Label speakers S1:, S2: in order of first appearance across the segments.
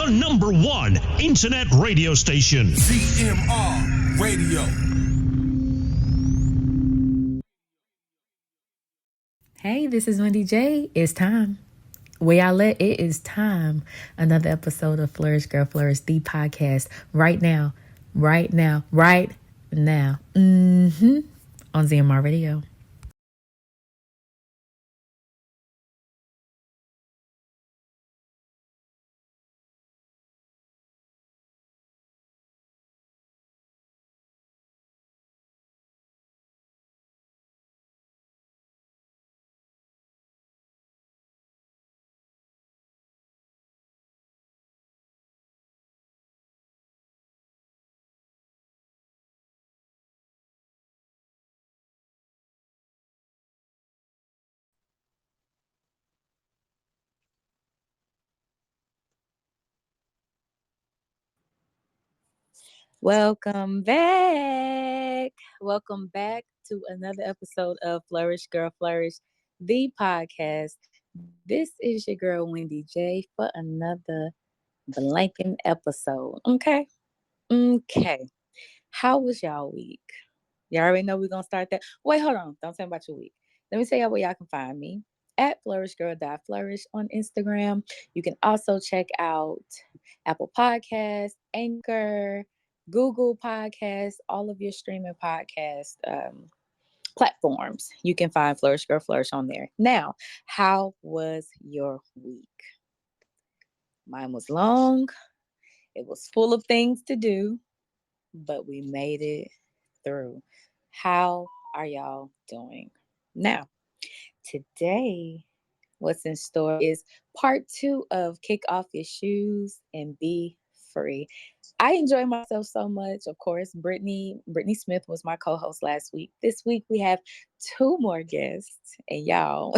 S1: the #1 internet radio station.
S2: CMR Radio.
S3: Hey, this is Wendy Jaye. It's time. Where y'all at? It is time. Another episode of Flourish, Girl, Flourish, the podcast. Right now. On ZMR Radio. Welcome back. Welcome back to another episode of Flourish, Girl, Flourish, the podcast. This is your girl, Wendy Jaye, for another blanking episode. Okay. How was y'all week? Y'all already know we're going to start that. Wait, hold on. Don't tell me about your week. Let me tell y'all where y'all can find me. At flourishgirl.flourish on Instagram. You can also check out Apple Podcasts, Anchor, Google Podcasts, all of your streaming podcast platforms. You can find Flourish Girl Flourish on there. Now, how was your week? Mine was long. It was full of things to do, but we made it through. How are y'all doing? Now, today, what's in store is part 2 of Kick Off Your Shoes and Be Free. I enjoy myself so much. Of course, Brittany Smith was my co-host last week. This week we have 2 more guests. And y'all,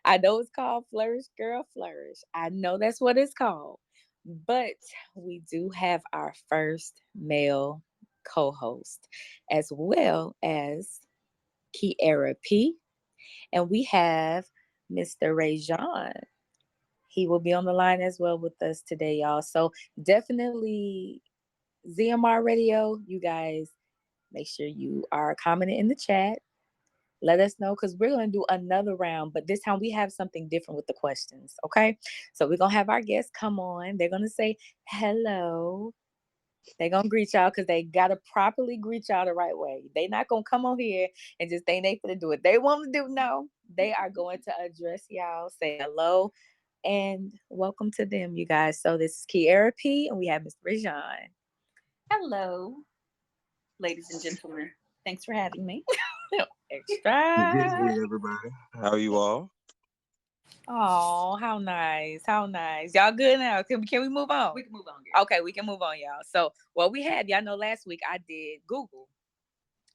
S3: I know it's called Flourish Girl Flourish. I know that's what it's called. But we do have our first male co-host, as well as Kiera P. And we have Mr. Rajon. He will be on the line as well with us today, y'all. So definitely ZMR Radio, you guys, make sure you are commenting in the chat. Let us know, because we're going to do another round, but this time we have something different with the questions, okay? So we're going to have our guests come on. They're going to say hello. They're going to greet y'all, because they got to properly greet y'all the right way. They're not going to come on here and just think they finna do it. They want to do, no. They are going to address y'all, say hello, and welcome to them, you guys. So this is Kiera P, and we have Mr. Rajon.
S4: Hello, ladies and gentlemen. Thanks for having me.
S3: Extra.
S5: Good evening, everybody. How are you all?
S3: Oh, how nice. How nice. Y'all good now? Can we move on?
S4: We can move on. Girl.
S3: Okay, we can move on, y'all. So what we had, y'all know last week I did Google,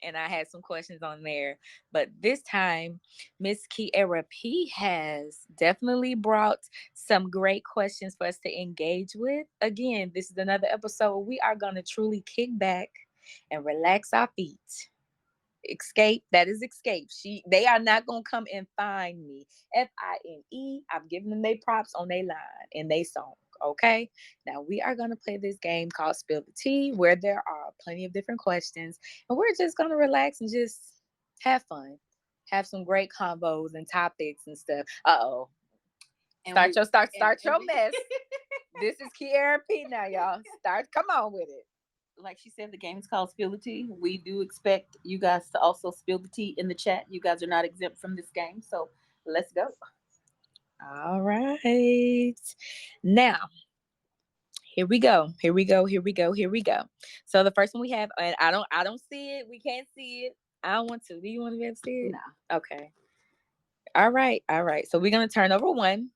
S3: and I had some questions on there. But this time, Miss Kiera P has definitely brought some great questions for us to engage with. Again, this is another episode where we are going to truly kick back and relax our feet. Escape, that is escape. They are not gonna come and find me. FINE. I've given them their props on their line and they song. Okay, now we are gonna play this game called Spill the Tea, where there are plenty of different questions, and we're just gonna relax and just have fun, have some great combos and topics and stuff. Start your mess. This is Kiera P now, y'all. Come on with it.
S4: Like she said, the game is called Spill the Tea. We do expect you guys to also spill the tea in the chat. You guys are not exempt from this game, so let's go.
S3: All right. Now, here we go. So the first one we have, and I don't see it. We can't see it. I don't want to. Do you want to be able to see it?
S4: No.
S3: Okay. All right. So we're gonna turn over one,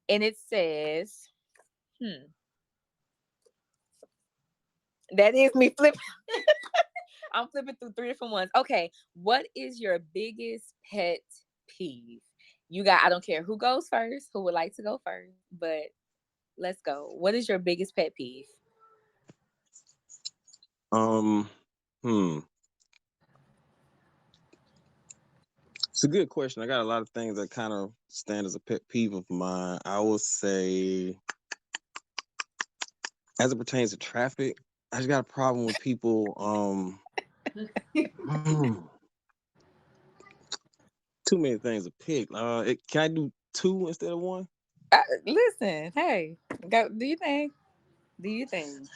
S3: and it says, That is me flipping. I'm flipping through 3 different ones. Okay. What is your biggest pet peeve? I don't care who goes first, who would like to go first, but let's go. What is your biggest pet peeve?
S5: It's a good question. I got a lot of things that kind of stand as a pet peeve of mine. I would say As it pertains to traffic, I just got a problem with people. Too many things to pick. Can I do two instead of one?
S3: Listen, hey, go. Do you think? Do you think?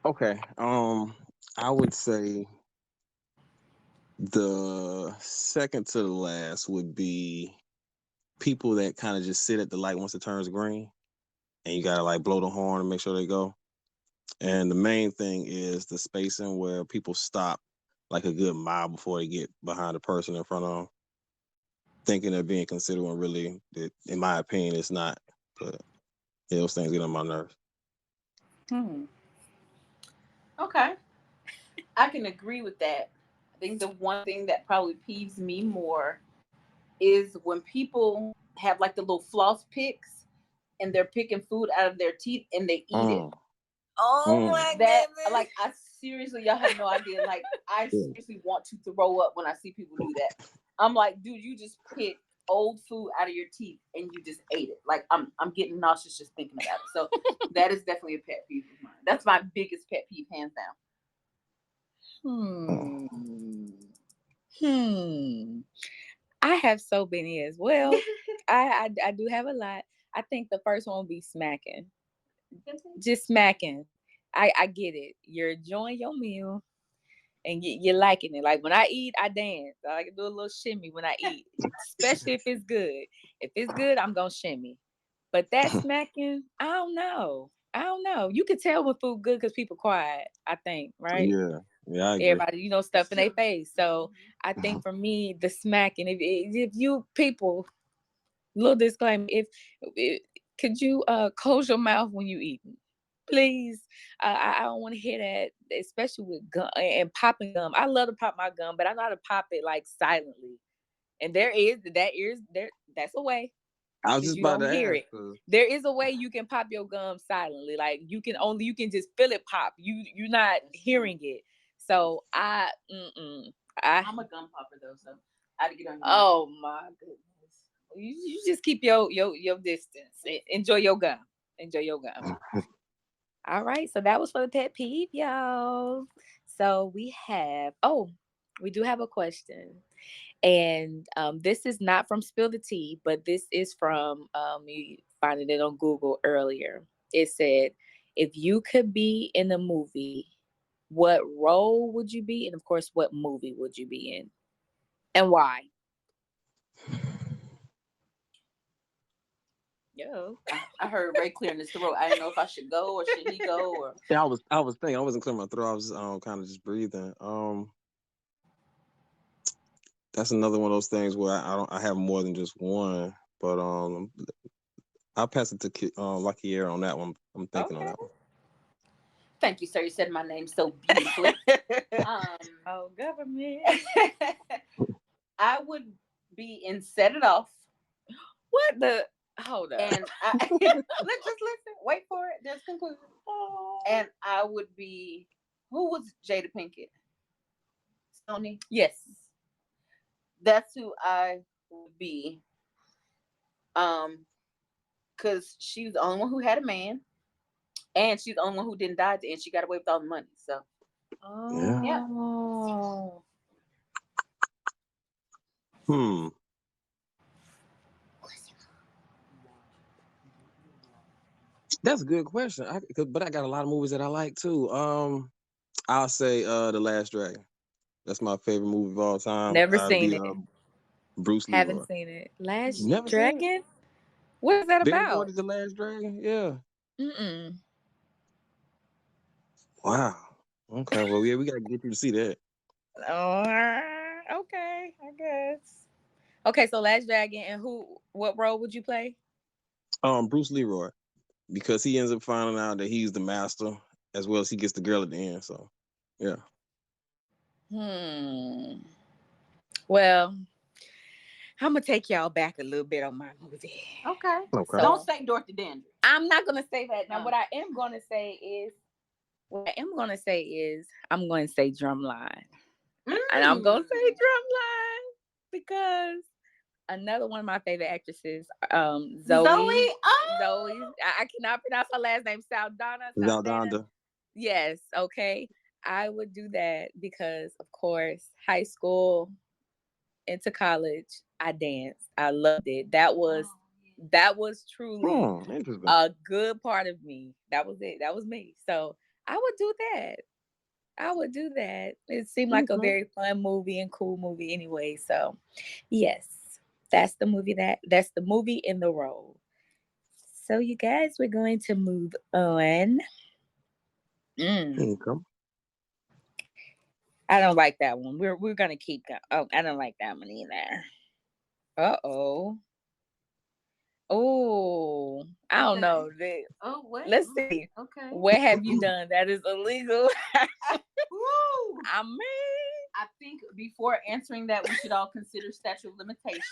S5: Okay. I would say the second to the last would be people that kind of just sit at the light once it turns green, and you gotta like blow the horn and make sure they go. And the main thing is the spacing where people stop like a good mile before they get behind the person in front of them, thinking they're being considerate when really, in my opinion, it's not. But yeah, those things get on my nerves.
S4: Okay. I can agree with that. I think the one thing that probably peeves me more is when people have like the little floss picks and they're picking food out of their teeth and they eat it.
S3: Oh my
S4: That
S3: goodness!
S4: like I seriously, y'all have no idea. Like I seriously want to throw up when I see people do that. I'm like, dude, you just picked old food out of your teeth and you just ate it. Like I'm getting nauseous just thinking about it. So that is definitely a pet peeve of mine. That's my biggest pet peeve, hands down.
S3: I have so many as well. I do have a lot. I think the first one will be smacking. Just smacking. I get it. You're enjoying your meal and you're liking it. Like when I eat, I dance. I like to do a little shimmy when I eat, especially if it's good. If it's good, I'm gonna shimmy. But that smacking, I don't know. I don't know. You can tell when food good because people quiet. I think, right?
S5: Yeah, I agree.
S3: Everybody, stuff in their face. So I think for me, the smacking. If you people, little disclaimer, if could you close your mouth when you eating, please. I don't want to hear that, especially with gum and popping gum. I love to pop my gum, but I know how to pop it like silently. And there is there. That's a way.
S5: I was
S3: Just
S5: just
S3: you
S5: about
S3: don't
S5: to
S3: hear
S5: ask.
S3: it. There is a way you can pop your gum silently. Like you can just feel it pop. You're not hearing it. So I'm
S4: a gum popper though, so I had to get on your
S3: oh my goodness. You just keep your distance. Enjoy your gum. Enjoy your gum. All right. So that was for the pet peeve, y'all. So we do have a question. And this is not from Spill the Tea, but this is from you finding it on Google earlier. It said, if you could be in a movie, what role would you be? And of course, what movie would you be in? And why? Yo.
S4: I heard Ray clearing his throat. I didn't know if I should go or should he go or
S5: Yeah, I was thinking. I wasn't clearing my throat. I was kind of just breathing. That's another one of those things where I have more than just one. But I'll pass it to Lucky Air on that one. I'm thinking on that one.
S4: Thank you, sir. You said my name so beautifully.
S3: Oh, government.
S4: I would be in Set It Off.
S3: What the? Hold up.
S4: And let's just listen. Wait for it. Just conclude. And I would be. Who was Jada Pinkett? Sony.
S3: Yes.
S4: That's who I would be. Because she was the only one who had a man, and she's the only one who didn't die at the end. She got away with all the money. So.
S5: Yeah. That's a good question. But I got a lot of movies that I like too. I'll say The Last Dragon. That's my favorite movie of all time.
S3: Never seen it.
S5: Bruce Leroy.
S3: Haven't seen it. Last
S5: Never
S3: Dragon?
S5: seen it?
S3: What is that
S5: Barry
S3: about?
S5: Gordy's The Last Dragon? Yeah.
S3: Mm-mm.
S5: Wow. Okay. Well, yeah, we got to get you to see that.
S3: Okay, I guess. Okay, so Last Dragon, and what role would you play?
S5: Bruce Leroy, because he ends up finding out that he's the master as well as he gets the girl at the end. So, yeah.
S3: Well, I'm gonna take y'all back a little bit on my movie.
S4: Okay.
S3: So,
S4: don't say Dorothy Dandridge.
S3: I'm not gonna say that. Now, what I am gonna say is, I'm going to say Drumline. And I'm going to say Drumline because Another one of my favorite actresses, Zoe.
S4: Zoe. Oh.
S3: Zoe. I cannot pronounce her last name. Saldana.
S5: Zaldana.
S3: Yes. Okay. I would do that because, of course, high school into college, I danced. I loved it. That was truly
S5: Interesting.
S3: a good part of me. That was it. That was me. So I would do that. I would do that. It seemed like a very fun movie and cool movie anyway. So yes, that's the movie that's the movie in the role. So you guys, we're going to move on.
S5: Okay.
S3: I don't like that one. We're gonna keep going. Oh, I don't like that one either. Uh-oh. Oh, I don't know.
S4: Oh, wait.
S3: Let's see.
S4: Okay.
S3: What have you done that is illegal?
S4: Woo.
S3: I mean,
S4: I think before answering that, we should all consider statute of limitations,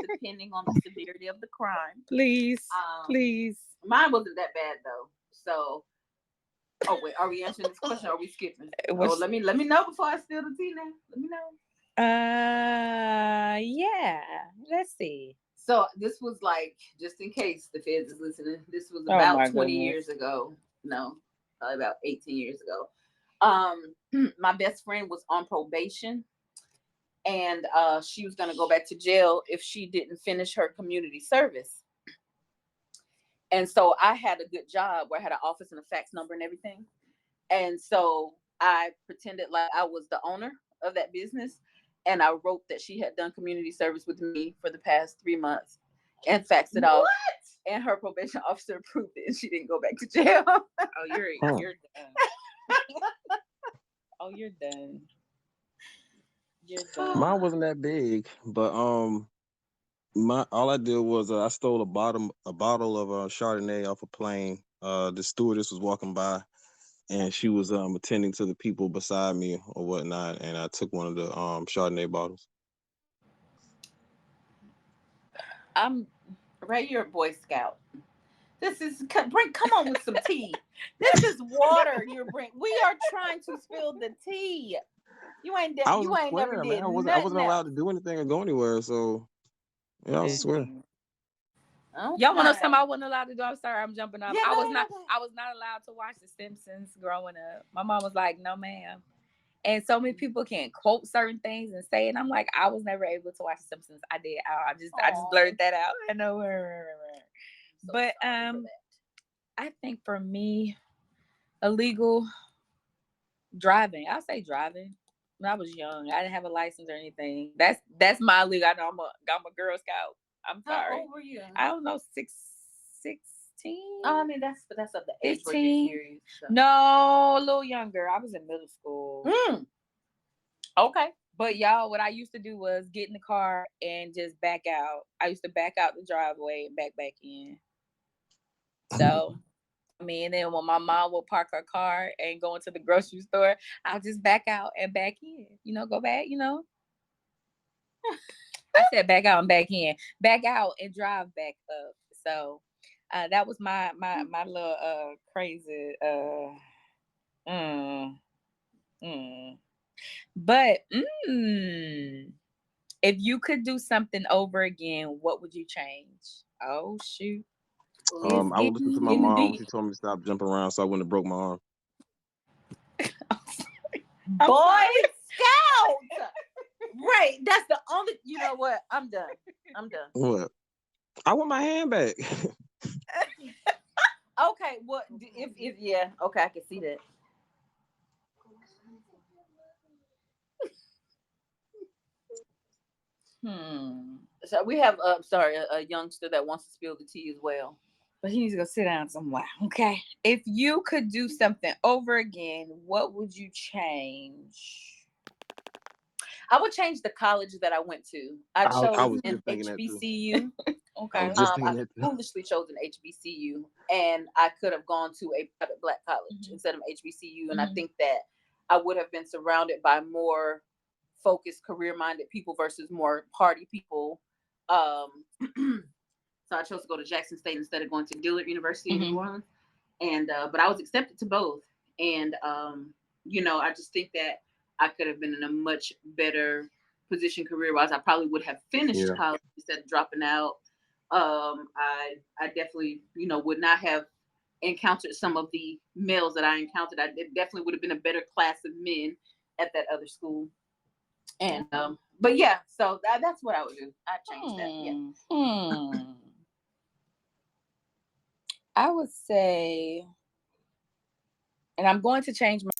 S4: depending on the severity of the crime.
S3: please, please.
S4: Mine wasn't that bad though. So, oh wait, are we answering this question? Or are we skipping? Let me know before I spill the tea. Now, let me know.
S3: Yeah. Let's see.
S4: So this was like, just in case the feds is listening, this was about 20 years ago. No, probably about 18 years ago. My best friend was on probation, and she was gonna go back to jail if she didn't finish her community service. And so I had a good job where I had an office and a fax number and everything. And so I pretended like I was the owner of that business. And I wrote that she had done community service with me for the past 3 months and faxed it off. And her probation officer approved it and she didn't go back to jail.
S3: Oh, you're done. Oh, you're done. You're done.
S5: Mine wasn't that big, but all I did was I stole a bottle of Chardonnay off a plane. The stewardess was walking by, and she was attending to the people beside me or whatnot, and I took one of the Chardonnay bottles.
S4: I'm right. You're a Boy Scout. This is come on with some tea. This is water. We are trying to spill the tea. You ain't never did.
S5: I wasn't allowed to do anything or go anywhere, so yeah, I was swear.
S3: Okay. Y'all want to know something I wasn't allowed to do? I'm sorry, I'm jumping up. I was not allowed to watch The Simpsons growing up. My mom was like, "No, ma'am." And so many people can quote certain things and say it. I'm like, I was never able to watch The Simpsons. I did. I just blurred that out. I know. But I think for me, illegal driving. I'll say driving. When I was young, I didn't have a license or anything. That's my illegal. I know I'm a Girl Scout. I'm sorry.
S4: How old were you?
S3: I don't know, 16.
S4: Oh, I mean that's of the age
S3: 15.
S4: Series, so.
S3: No, a little younger. I was in middle school.
S4: Okay.
S3: But y'all, what I used to do was get in the car and just back out. I used to back out the driveway and back in. So, I mean, and then when my mom would park her car and go into the grocery store, I'll just back out and back in. Go back, I said back out and back in. Back out and drive back up. So that was my little crazy But if you could do something over again, what would you change? Oh shoot.
S5: I would listen to my mom when she told me to stop jumping around so I wouldn't have broke my arm.
S4: Boy Scout. Right. That's the only. You know what? I'm done.
S5: What? I want my hand back.
S4: Okay. What? If yeah. Okay, I can see that. So we have a youngster that wants to spill the tea as well.
S3: But he needs to go sit down somewhere. Okay. If you could do something over again, what would you change?
S4: I would change the college that I went to. I chose an HBCU. Okay. I foolishly chose an HBCU, and I could have gone to a private Black college instead of HBCU. And I think that I would have been surrounded by more focused, career-minded people versus more party people. So I chose to go to Jackson State instead of going to Dillard University in New Orleans. And but I was accepted to both. And I just think that I could have been in a much better position career wise. I probably would have finished
S5: Yeah.
S4: college instead of dropping out. I definitely, would not have encountered some of the males that I encountered. It definitely would have been a better class of men at that other school. And but yeah, so that's what I would do. I changed that. Yeah.
S3: I would say, and I'm going to change my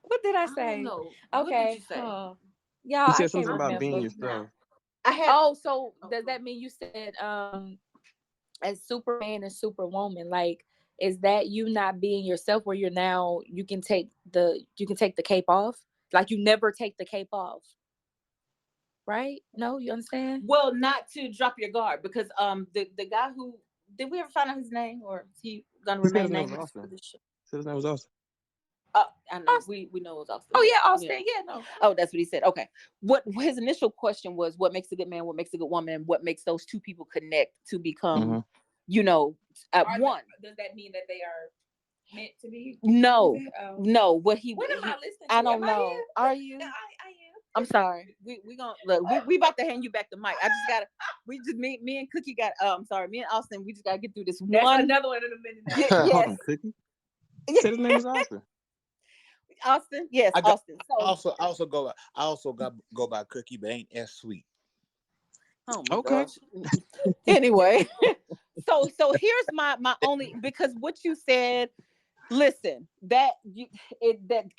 S3: What did I
S4: I don't
S3: say?
S4: know. What did
S3: Okay,
S4: you say?
S3: y'all,
S5: You
S3: I
S5: said
S3: can't
S5: something
S4: I'm
S5: about being
S3: remember.
S4: confused now.
S5: yourself.
S4: I had.
S3: Oh, so
S4: Oh,
S3: does that mean you said as Superman and Superwoman, like is that you not being yourself where you're now you can take the cape off? Like you never take the cape off, right? No, you understand?
S4: well, not to drop your guard because the guy who did we ever find out his name or is he gonna
S5: He said his
S4: remain
S5: name was
S4: nameless for
S5: Austin.
S4: this show?
S5: He said his name was Austin.
S4: I know
S3: Austin.
S4: we know it was Austin,
S3: Oh
S4: but
S3: yeah,
S4: yeah.
S3: Austin. Yeah, no.
S4: Oh, that's what he said. Okay. What his initial question was: what makes a good man? What makes a good woman? And what makes those two people connect to become,
S5: Mm-hmm.
S4: you know, at one?
S3: Does that mean that they are meant to be?
S4: No,
S3: Oh.
S4: no. What he?
S3: What am
S4: he
S3: I listening to?
S4: I don't
S3: Am I
S4: know.
S3: here?
S4: Are you?
S3: I am.
S4: I'm sorry. We gonna look. We about to hand you back the mic. I just gotta. We just me and Cookie got. I'm sorry. Me and Austin. We just gotta get through this
S3: That's
S4: one.
S3: another one in a minute now.
S5: Hold
S4: Yes.
S5: on, Cookie. He said his name was Austin.
S4: Austin. Yes,
S6: I got
S4: Austin. So.
S6: I also got go by Cookie, but ain't as sweet.
S4: Oh my
S5: Okay.
S4: gosh. Anyway, so here's my only because what you said. Listen, that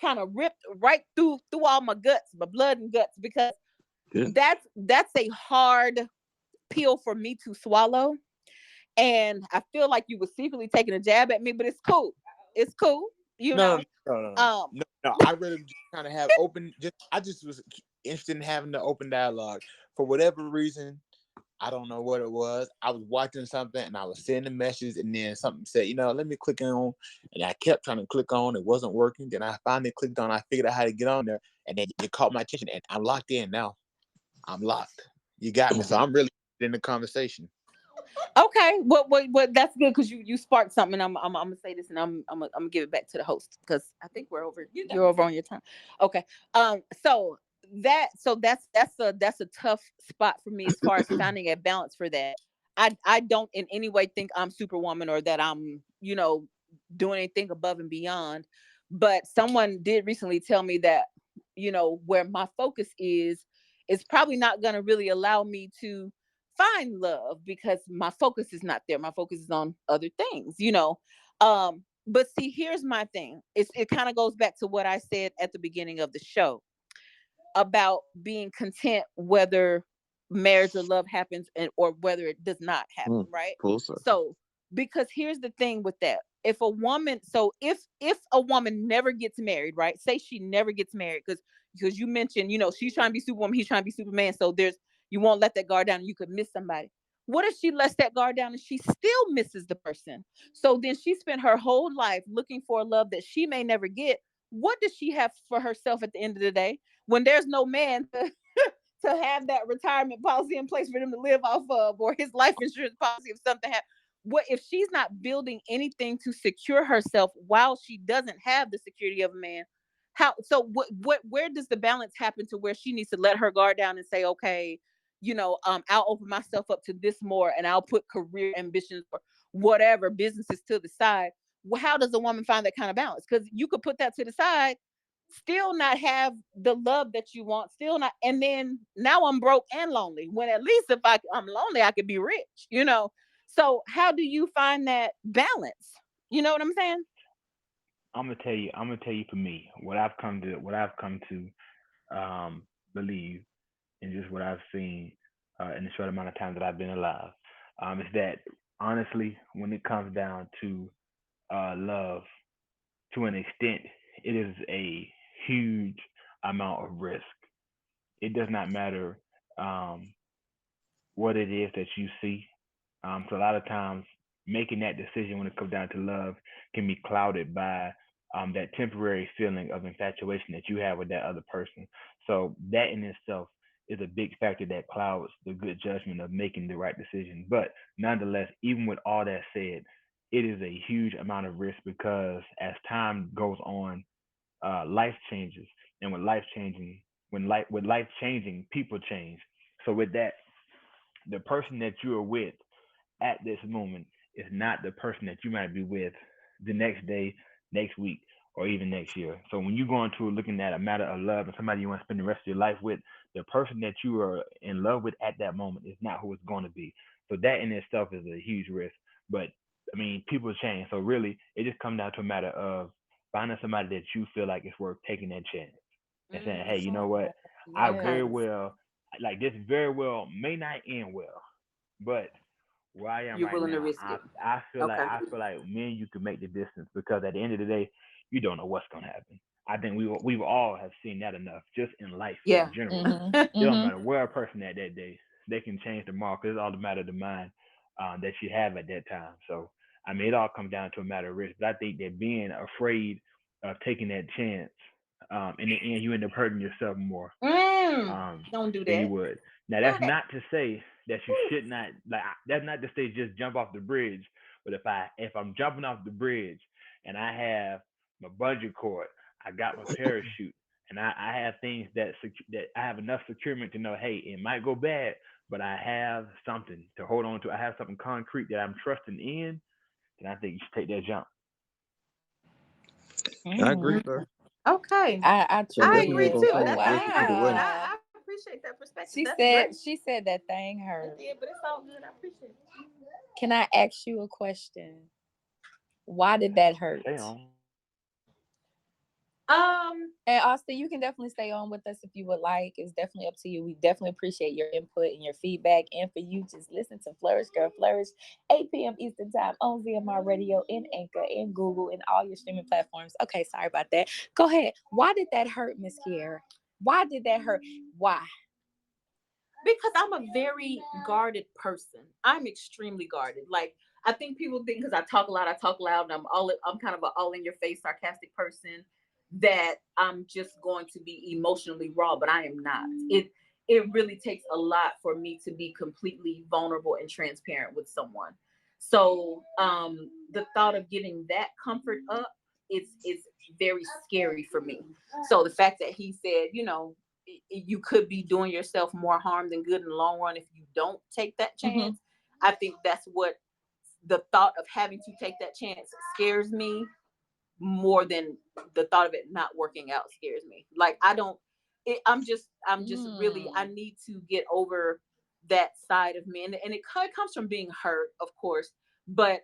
S4: kind of ripped right through all my guts, my blood and guts, because
S5: Good.
S4: that's a hard pill for me to swallow. And I feel like you were secretly taking a jab at me, but it's cool. It's cool, you
S6: No,
S4: know.
S6: no, no, no, no,
S4: Um,
S6: no, no. I really just kind of have open. I just was interested in having the open dialogue for whatever reason. I don't know what it was. I was watching something and I was sending a message, and then something said, let me click on. And I kept trying to click on. It wasn't working. Then I finally clicked on. I figured out how to get on there, and then it caught my attention. And I'm locked in now. I'm locked. You got me. So I'm really in the conversation.
S4: okay, what that's good because you sparked something. I'm gonna say this and I'm gonna give it back to the host because I think you're over on your time. Okay. So that's a tough spot for me as far as finding a balance for that. I don't in any way think I'm superwoman or that I'm, doing anything above and beyond. But someone did recently tell me that, where my focus is probably not gonna really allow me to find love because my focus is not there. My focus is on other things. But see, here's my thing. It kind of goes back to what I said at the beginning of the show about being content whether marriage or love happens or whether it does not happen, right?
S5: Full circle.
S4: So because here's the thing with that. If a woman never gets married, right? Say she never gets married because you mentioned, she's trying to be superwoman, he's trying to be superman. So you won't let that guard down and you could miss somebody. What if she lets that guard down and she still misses the person? So then she spent her whole life looking for a love that she may never get. What does she have for herself at the end of the day when there's no man to have that retirement policy in place for them to live off of, or his life insurance policy if something happens? What if she's not building anything to secure herself while she doesn't have the security of a man? How so what where does the balance happen to where she needs to let her guard down and say, okay, I'll open myself up to this more and I'll put career ambitions or whatever businesses to the side. Well, how does a woman find that kind of balance? Because you could put that to the side, still not have the love that you want, still not, and then now I'm broke and lonely. When at least if I'm lonely, I could be rich. So how do you find that balance? You know what I'm saying?
S7: I'm gonna tell you for me, what I've come to believe and just what I've seen in the short amount of time that I've been alive, is that honestly, when it comes down to love, to an extent, it is a huge amount of risk. It does not matter um, what it is that you see. So a lot of times, making that decision when it comes down to love can be clouded by that temporary feeling of infatuation that you have with that other person. So that in itself is a big factor that clouds the good judgment of making the right decision. But nonetheless, even with all that said, it is a huge amount of risk because as time goes on, life changes, and with life changing, people change. So with that, the person that you are with at this moment is not the person that you might be with the next day, next week, or even next year. So when you go into looking at a matter of love and somebody you want to spend the rest of your life with, the person that you are in love with at that moment is not who it's going to be. So that in itself is a huge risk. But I mean, people change. So really, it just comes down to a matter of finding somebody that you feel like it's worth taking that chance and saying, hey, you know
S3: Oh,
S7: what? I
S4: Okay.
S7: very well, like this very well may not end well, but where I am
S4: You're
S7: right
S4: willing to
S7: now,
S4: risk it.
S7: I
S4: Okay.
S7: feel like me and you can make the distance because at the end of the day, you don't know what's gonna happen. I think we've all have seen that enough just in life
S4: Yeah.
S7: in general.
S3: Mm-hmm.
S7: It don't
S3: Mm-hmm.
S7: matter where a person at that day, they can change tomorrow because it's all the matter of the mind that you have at that time. So I mean, it all comes down to a matter of risk. But I think that being afraid of taking that chance, in the end, you end up hurting yourself more
S4: Mm.
S7: um,
S4: Don't do
S7: than you
S4: that.
S7: would. Now that's
S4: What?
S7: not to say that you
S4: Whew.
S7: should not like. That's not to say just jump off the bridge. But if I'm jumping off the bridge and I have my bungee cord, I got my parachute, and I have things that I have enough securement to know, hey, it might go bad, but I have something to hold on to. I have something concrete that I'm trusting in, then I think you should take that jump.
S5: I agree,
S3: Mm.
S5: sir.
S4: Okay.
S3: I
S5: So I'm
S4: I
S3: truly
S5: definitely
S4: agree
S3: do.
S5: gonna
S4: too.
S3: Oh
S5: say
S4: That's
S5: risk it either
S4: good.
S5: way.
S3: wow.
S4: I appreciate that perspective.
S3: She
S4: That's
S3: said
S4: great.
S3: that thing
S4: I
S3: hurt.
S4: did, but it's all good. I appreciate it.
S3: Can I ask you a question? Why did that hurt?
S7: Stay on.
S3: And Austin, you can definitely stay on with us if you would like. It's definitely up to you. We definitely appreciate your input and your feedback. And for you, just listen to Flourish Girl Flourish, 8 p.m. Eastern Time on ZMR Radio, in Anchor, in Google, and all your streaming platforms. Okay, sorry about that. Go ahead. Why did that hurt, Miss Kiera? Why did that hurt? Why?
S4: Because I'm a very guarded person. I'm extremely guarded. Like I think people think because I talk a lot, I talk loud, and I'm kind of an all in your face sarcastic person that I'm just going to be emotionally raw, but I am not. It really takes a lot for me to be completely vulnerable and transparent with someone. So the thought of giving that comfort up, it's very scary for me. So the fact that he said, you could be doing yourself more harm than good in the long run if you don't take that chance. I think that's what the thought of having to take that chance scares me more than the thought of it not working out scares me. Like I don't I'm just really I need to get over that side of me, and it kind of comes from being hurt, of course, but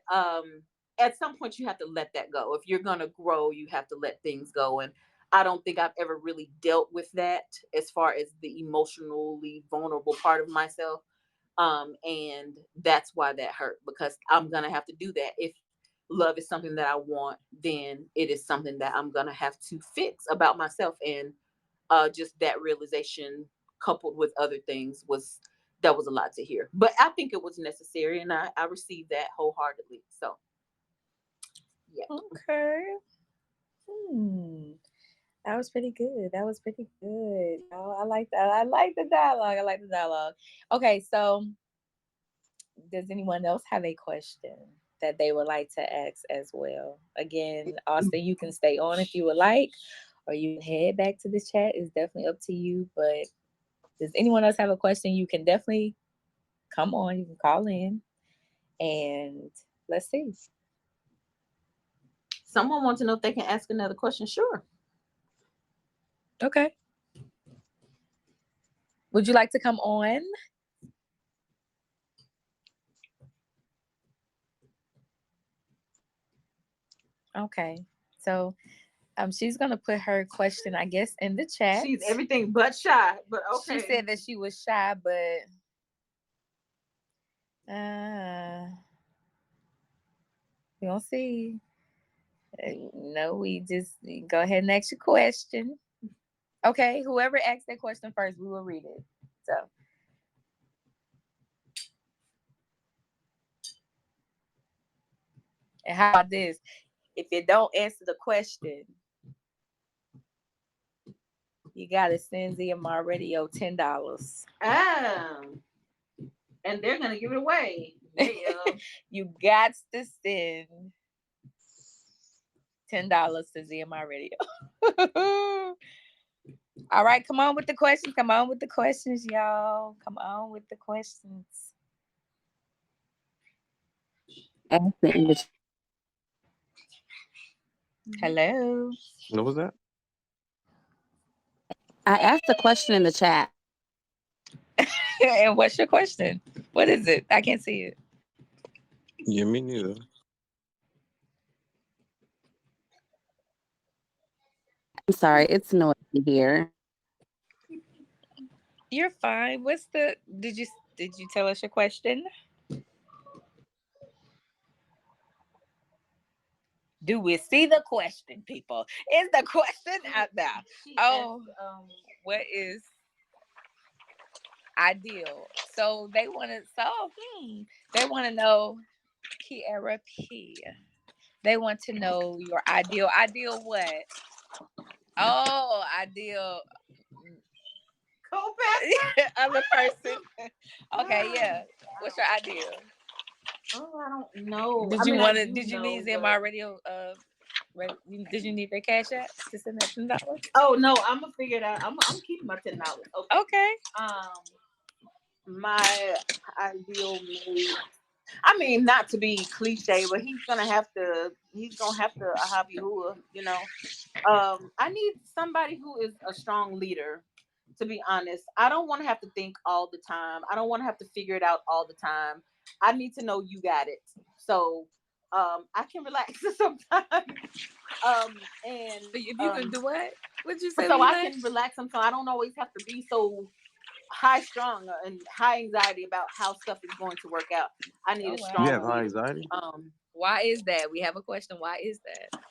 S4: at some point you have to let that go. If you're going to grow, you have to let things go, and I don't think I've ever really dealt with that as far as the emotionally vulnerable part of myself. And that's why that hurt, because I'm going to have to do that. If love is something that I want, then it is something that I'm going to have to fix about myself. And just that realization coupled with other things was a lot to hear, but I think it was necessary, and I received that wholeheartedly. So yeah.
S3: Okay. That was pretty good. That was pretty good. Y'all, I like that. I like the dialogue. I like the dialogue. Okay, so does anyone else have a question that they would like to ask as well? Again, Austin, you can stay on if you would like, or you can head back to the chat. It's definitely up to you. But does anyone else have a question? You can definitely come on. You can call in, and let's see.
S4: Someone wants to know if they can ask another question. Sure.
S3: Okay. Would you like to come on? Okay. So she's gonna put her question, I guess, in the chat.
S4: She's everything but shy, but okay.
S3: She said that she was shy, but we don't see. No, we just go ahead and ask your question. Okay, whoever asked that question first, we will read it. So, and how about this? If you don't answer the question, you gotta send ZMR Radio $10.
S4: And they're gonna give it away. Yeah.
S3: You got to send $10 to ZMR Radio. All right, come on with the questions. Come on with the questions, y'all. Come on with the questions. Hello.
S5: What was that?
S8: I asked a question in the chat.
S3: And what's your question? What is it? I can't see it.
S5: Yeah, me neither.
S8: I'm sorry, it's noisy here.
S3: You're fine. Did you tell us your question? Do we see the question, people? Is the question out there? Oh, what is ideal? So they want to. They want to know, Kiara P. They want to know your ideal. Ideal what? Oh, ideal other person. Okay, yeah. What's your ideal?
S4: Oh, I don't know.
S3: Did
S4: I
S3: you
S4: mean,
S3: want
S4: I
S3: to?
S4: do
S3: Did you
S4: know,
S3: need
S4: but
S3: ZMR Radio? Did you need their cash app to send that $10?
S4: oh no, I'm gonna figure it out. I'm keeping my $10. Okay.
S3: Okay.
S4: My ideal mate. I mean, not to be cliche, but he's gonna have to. He's gonna have to a hobby who, you know. I need somebody who is a strong leader. To be honest, I don't want to have to think all the time. I don't want to have to figure it out all the time. I need to know you got it. So, I can relax sometimes. And
S3: If you can do what? What'd you say?
S4: so I can relax sometimes. I don't always have to be so high strung and high anxiety about how stuff is going to work out. I need a strong
S5: You have high
S4: leader.
S5: anxiety?
S3: Why is that? We have a question. Why is that?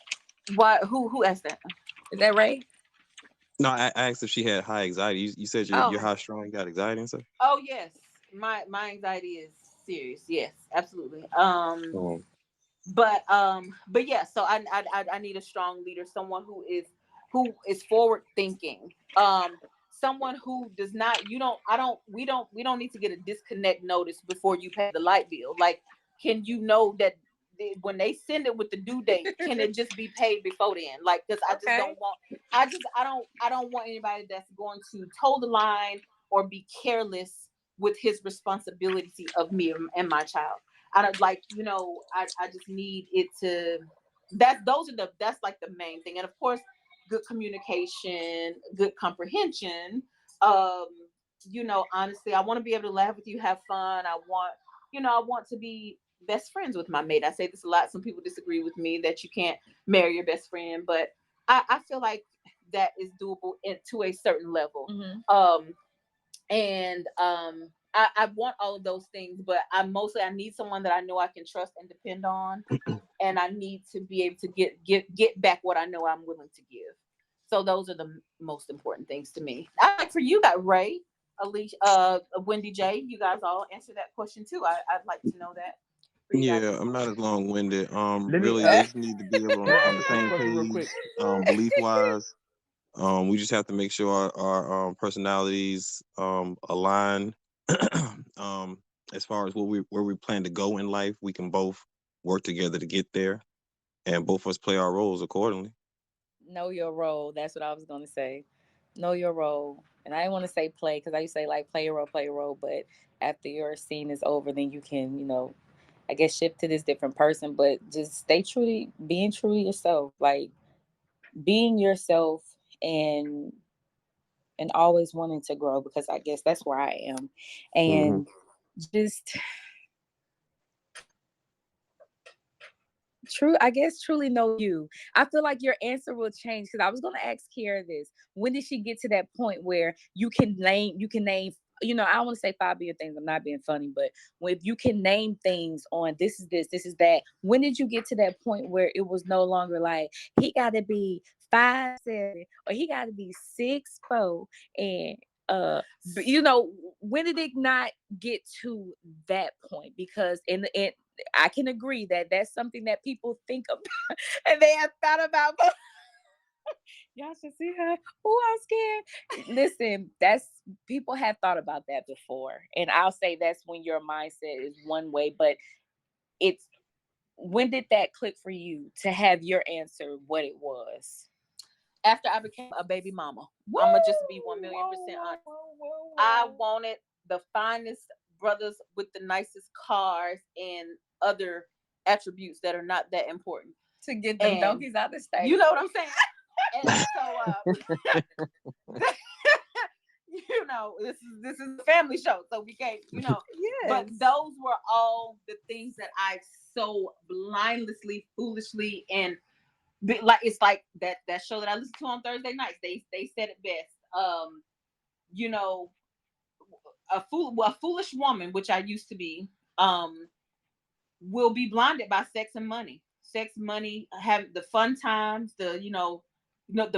S4: Why? Who asked that?
S3: Is that right?
S5: No, I asked if she had high anxiety. You said you're high strung, you got anxiety and stuff?
S4: Oh yes, my anxiety is serious. Yes, absolutely.
S5: Oh.
S4: But yeah. So I need a strong leader, someone who is forward thinking. Someone who does not. You don't. I don't. We don't need to get a disconnect notice before you pay the light bill. Like, can you know that when they send it with the due date, can it just be paid before then? Like, because I just don't want. I don't want anybody that's going to toe the line or be careless with his responsibility of me and my child. I don't like, I just need it to that's like the main thing. And of course, good communication, good comprehension. Um, honestly, I want to be able to laugh with you, have fun. I want to be best friends with my mate. I say this a lot. Some people disagree with me that you can't marry your best friend, but I feel like that is doable to a certain level.
S3: Mm-hmm.
S4: I want all of those things, but I need someone that I know I can trust and depend on, and I need to be able to get back what I know I'm willing to give. So those are the most important things to me. I like for you, got Ray, Alicia, Wendy Jaye. You guys all answer that question too. I'd like to know that. For you guys.
S5: Yeah, I'm not as long winded.
S7: Let me
S5: Really they just need to be able
S7: let me
S5: on
S7: ask
S5: the
S7: a
S5: same
S7: question real
S5: page,
S7: quick.
S5: belief wise. We just have to make sure our personalities align. um, as far as where we plan to go in life, we can both work together to get there, and both of us play our roles accordingly.
S3: Know your role. That's what I was gonna say. Know your role. And I didn't want to say play because I used to say like play a role, but after your scene is over, then you can, I guess shift to this different person. But just being true to yourself, like being yourself and always wanting to grow because I guess that's where I am.
S5: Mm-hmm.
S3: And just truly know you. I feel like your answer will change because I was going to ask Kiara this. When did she get to that point where you can name, I don't want to say 5 billion things. I'm not being funny, but when you can name things on this is this is that, when did you get to that point where it was no longer like he got to be 5'7" or he got to be 6'4" and when did it not get to that point? Because in I can agree that that's something that people think about and they have thought about. Y'all should see her. Oh, I'm scared. Listen, that's people have thought about that before. And I'll say that's when your mindset is one way, but it's when did that click for you to have your answer what it was?
S4: After I became a baby mama, I'm gonna just be 1,000,000% honest. I wanted the finest brothers with the nicest cars and other attributes that are not that important
S3: To get them donkeys out the state.
S4: You know what I'm saying? And so, this is a family show, so we can't,
S3: Yes.
S4: But those were all the things that I so blindlessly, foolishly, and Like it's like that show that I listen to on Thursday nights. They said it best. You know, a foolish woman, which I used to be, will be blinded by sex and money. Sex, money, have the fun times, the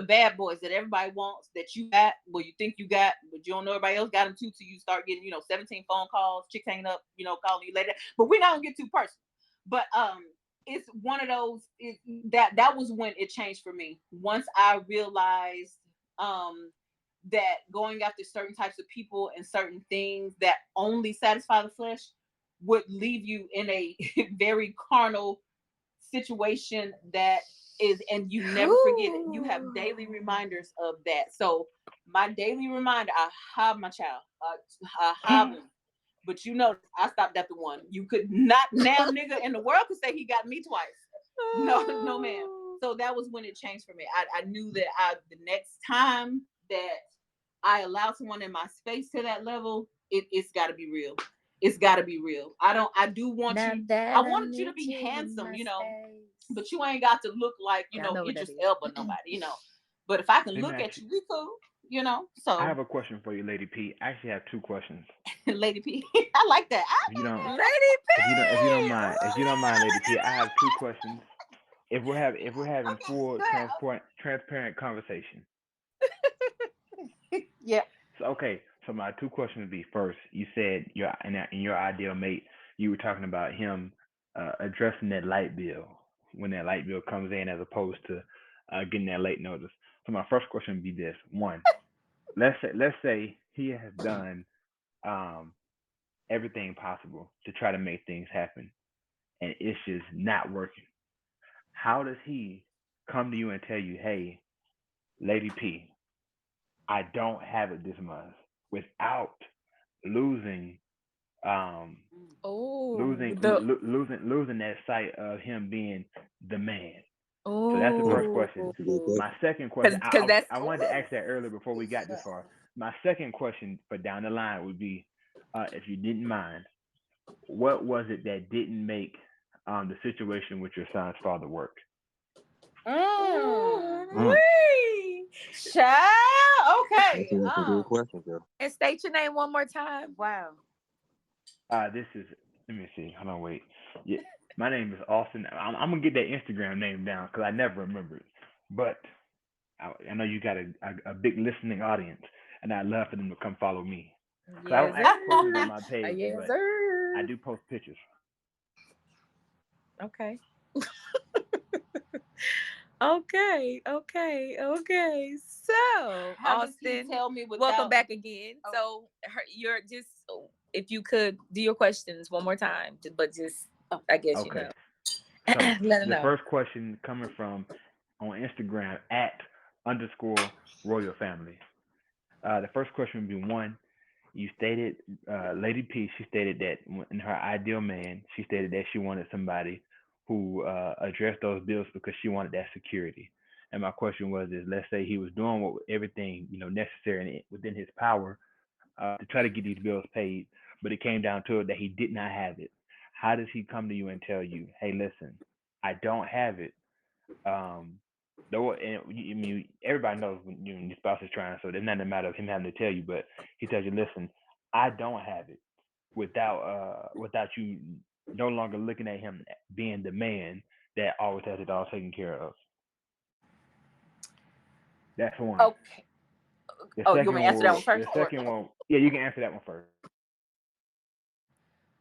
S4: bad boys that everybody wants that you got, well, you think you got, but you don't know everybody else got them too, till you start getting, 17 phone calls, chicks hanging up, calling you later. But we're not gonna get too personal. But it's one of those that was when it changed for me. Once I realized that going after certain types of people and certain things that only satisfy the flesh would leave you in a very carnal situation that is, and you never forget it. You have daily reminders of that. So my daily reminder, I have my child, I have him. But I stopped at the one. You could not now nigga in the world could say he got me twice. No, ma'am. So that was when it changed for me. I knew that the next time that I allow someone in my space to that level, it's got to be real. It's got to be real. I do want you. I wanted you to be handsome, but you ain't got to look like Idris Elba, nobody, But if I can look at you, we cool, So
S7: I have a question for you, Lady P. I actually have two questions.
S4: Lady P, I like that.
S7: If you don't,
S3: Lady P.
S7: if you don't mind, Lady P, I have two questions. If we're having full transparent conversation.
S4: Yeah.
S7: So okay, so my two questions would be: first, you said in your ideal mate, you were talking about him addressing that light bill when that light bill comes in, as opposed to getting that late notice. So my first question would be this: one, let's say he has done um, everything possible to try to make things happen, and it's just not working. How does he come to you and tell you, "Hey, Lady P, I don't have it this month," without losing um losing that sight of him being the man? So that's the first question.
S5: That's a good question.
S7: My second question,
S3: Because that's
S7: I wanted to ask that earlier before we got this far. My second question for down the line would be, if you didn't mind, what was it that didn't make the situation with your son's father work?
S5: Mm.
S4: Child, okay.
S5: That's a good question, girl.
S3: And state your name one more time.
S4: Wow.
S7: This is, let me see. Hold on, wait. Yeah, my name is Austin. I'm gonna get that Instagram name down because I never remember it. But I know you got a big listening audience, and I'd love for them to come follow me. Cause I don't actually post it on my page,
S3: Yes,
S7: but
S3: sir.
S7: I do post pictures.
S3: Okay. Okay. So,
S4: How does he
S3: Austin,
S4: tell me
S3: welcome
S4: without?
S3: back again.
S4: Oh.
S3: So, you're just, if you could do your questions one more time, but just, I guess
S7: Okay. So
S3: let them
S7: the
S3: know.
S7: first question coming from on Instagram at _ royal family. The first question would be one. You stated, Lady P, she stated that in her ideal man, she stated that she wanted somebody who addressed those bills because she wanted that security. And my question was, is let's say he was doing everything necessary and within his power to try to get these bills paid, but it came down to it that he did not have it. How does he come to you and tell you, hey, listen, I don't have it? Um, though, and I mean, everybody knows when your spouse is trying, so it's not a matter of him having to tell you, but he tells you, listen, I don't have it, without you no longer looking at him being the man that always has it all taken care of. That's one.
S4: Okay.
S7: The
S4: Oh, you want
S7: second
S4: me to answer that one
S7: one,
S4: first?
S7: yeah, you can answer that one first.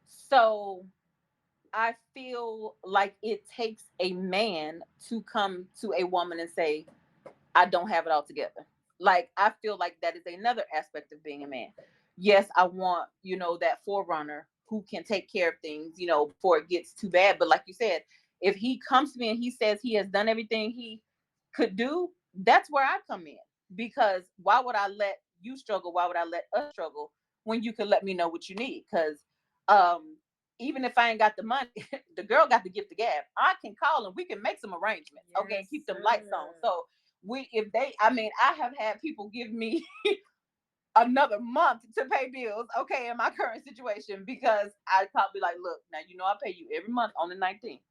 S4: So I feel like it takes a man to come to a woman and say, I don't have it all together. Like, I feel like that is another aspect of being a man. Yes, I want, that forerunner who can take care of things, before it gets too bad. But like you said, if he comes to me and he says he has done everything he could do, that's where I come in. Because why would I let you struggle? Why would I let us struggle when you can let me know what you need? Because um, even if I ain't got the money, the girl got to get the gab. I can call and we can make some arrangements, okay, and keep them lights on. So I have had people give me another month to pay bills, okay, in my current situation, because I'd probably like, look, now you know I pay you every month on the 19th.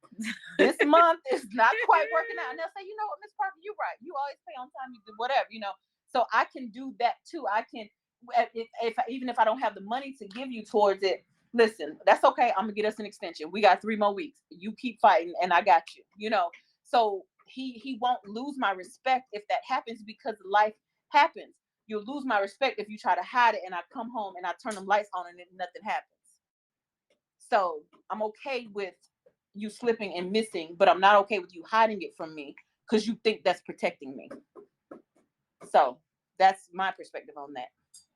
S4: This month is not quite working out. And they'll say, you know what, Miss Parker, you're right. You always pay on time, you do whatever, So I can do that too. I can, even if I don't have the money to give you towards it, listen, that's okay. I'm gonna get us an extension. We got 3 more weeks. You keep fighting and I got you, So he won't lose my respect if that happens, because life happens. You'll lose my respect if you try to hide it and I come home and I turn them lights on and then nothing happens. So I'm okay with you slipping and missing, but I'm not okay with you hiding it from me because you think that's protecting me. So that's my perspective on that.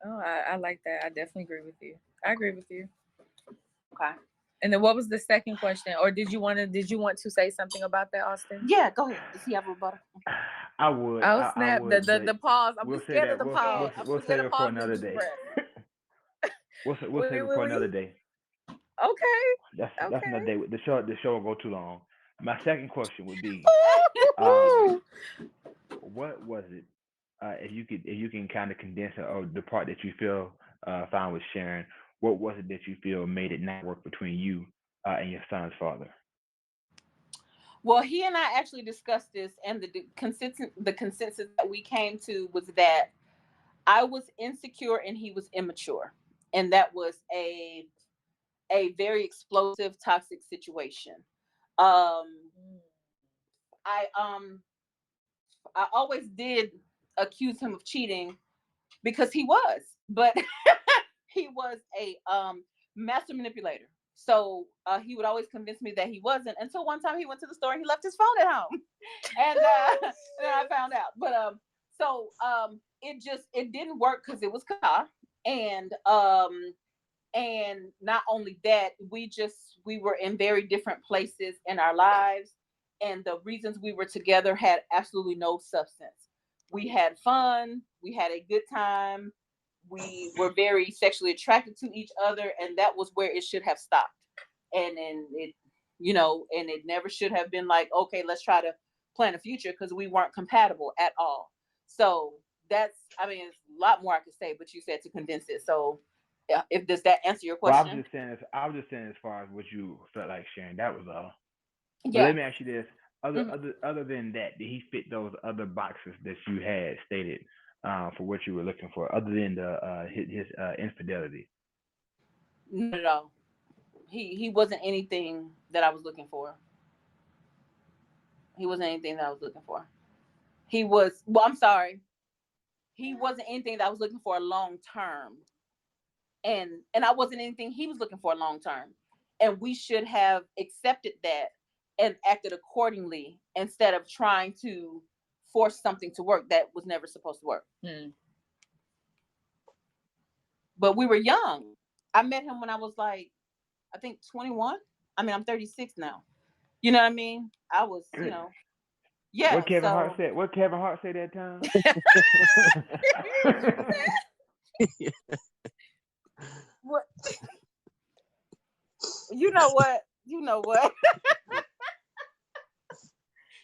S3: Oh, I like that. I definitely agree with you. I agree with you.
S4: Okay.
S3: And then what was the second question? Or did you want to say something about that, Austin?
S4: Yeah, go ahead. Does he have a rebuttal?
S7: I would.
S3: Oh, snap.
S7: I would,
S3: the pause. I'm
S7: we'll
S3: scared
S7: say
S3: of the
S7: that.
S3: pause.
S7: We'll save it for another day. We'll save it for another day.
S3: Okay.
S7: That's
S3: Okay.
S7: another day. The show will go too long. My second question would be, what was it? If you can kind of condense it, or the part that you feel fine with sharing, what was it that you feel made it not work between you and your son's father?
S4: Well, he and I actually discussed this, and the consensus that we came to was that I was insecure and he was immature, and that was a very explosive, toxic situation. Um, I always did accuse him of cheating because he was, but he was a master manipulator. So he would always convince me that he wasn't, until one time he went to the store and he left his phone at home, and then I found out. But it didn't work because it was Ka, and not only that, we were in very different places in our lives, and the reasons we were together had absolutely no substance. We had fun, we had a good time, we were very sexually attracted to each other, and that was where it should have stopped. And then and it never should have been like, okay, let's try to plan a future, because we weren't compatible at all. So it's a lot more I could say, but you said to condense it. So if does that answer your
S7: Well,
S4: question?
S7: I was just saying as far as what you felt like sharing. That was all. But
S4: Yeah.
S7: let me ask you this: other than that, did he fit those other boxes that you had stated for what you were looking for? Other than the his infidelity.
S4: Not at all. He wasn't anything that I was looking for. He wasn't anything that I was looking for. He was, well, I'm sorry. He wasn't anything that I was looking for long term. And I wasn't anything he was looking for long term. And we should have accepted that and acted accordingly, instead of trying to force something to work that was never supposed to work. But we were young. I met him when I was like, I think 21. I'm 36 now. You know what I mean? I was, yeah.
S7: What Kevin Hart said? What Kevin Hart said that time?
S4: What? You know what?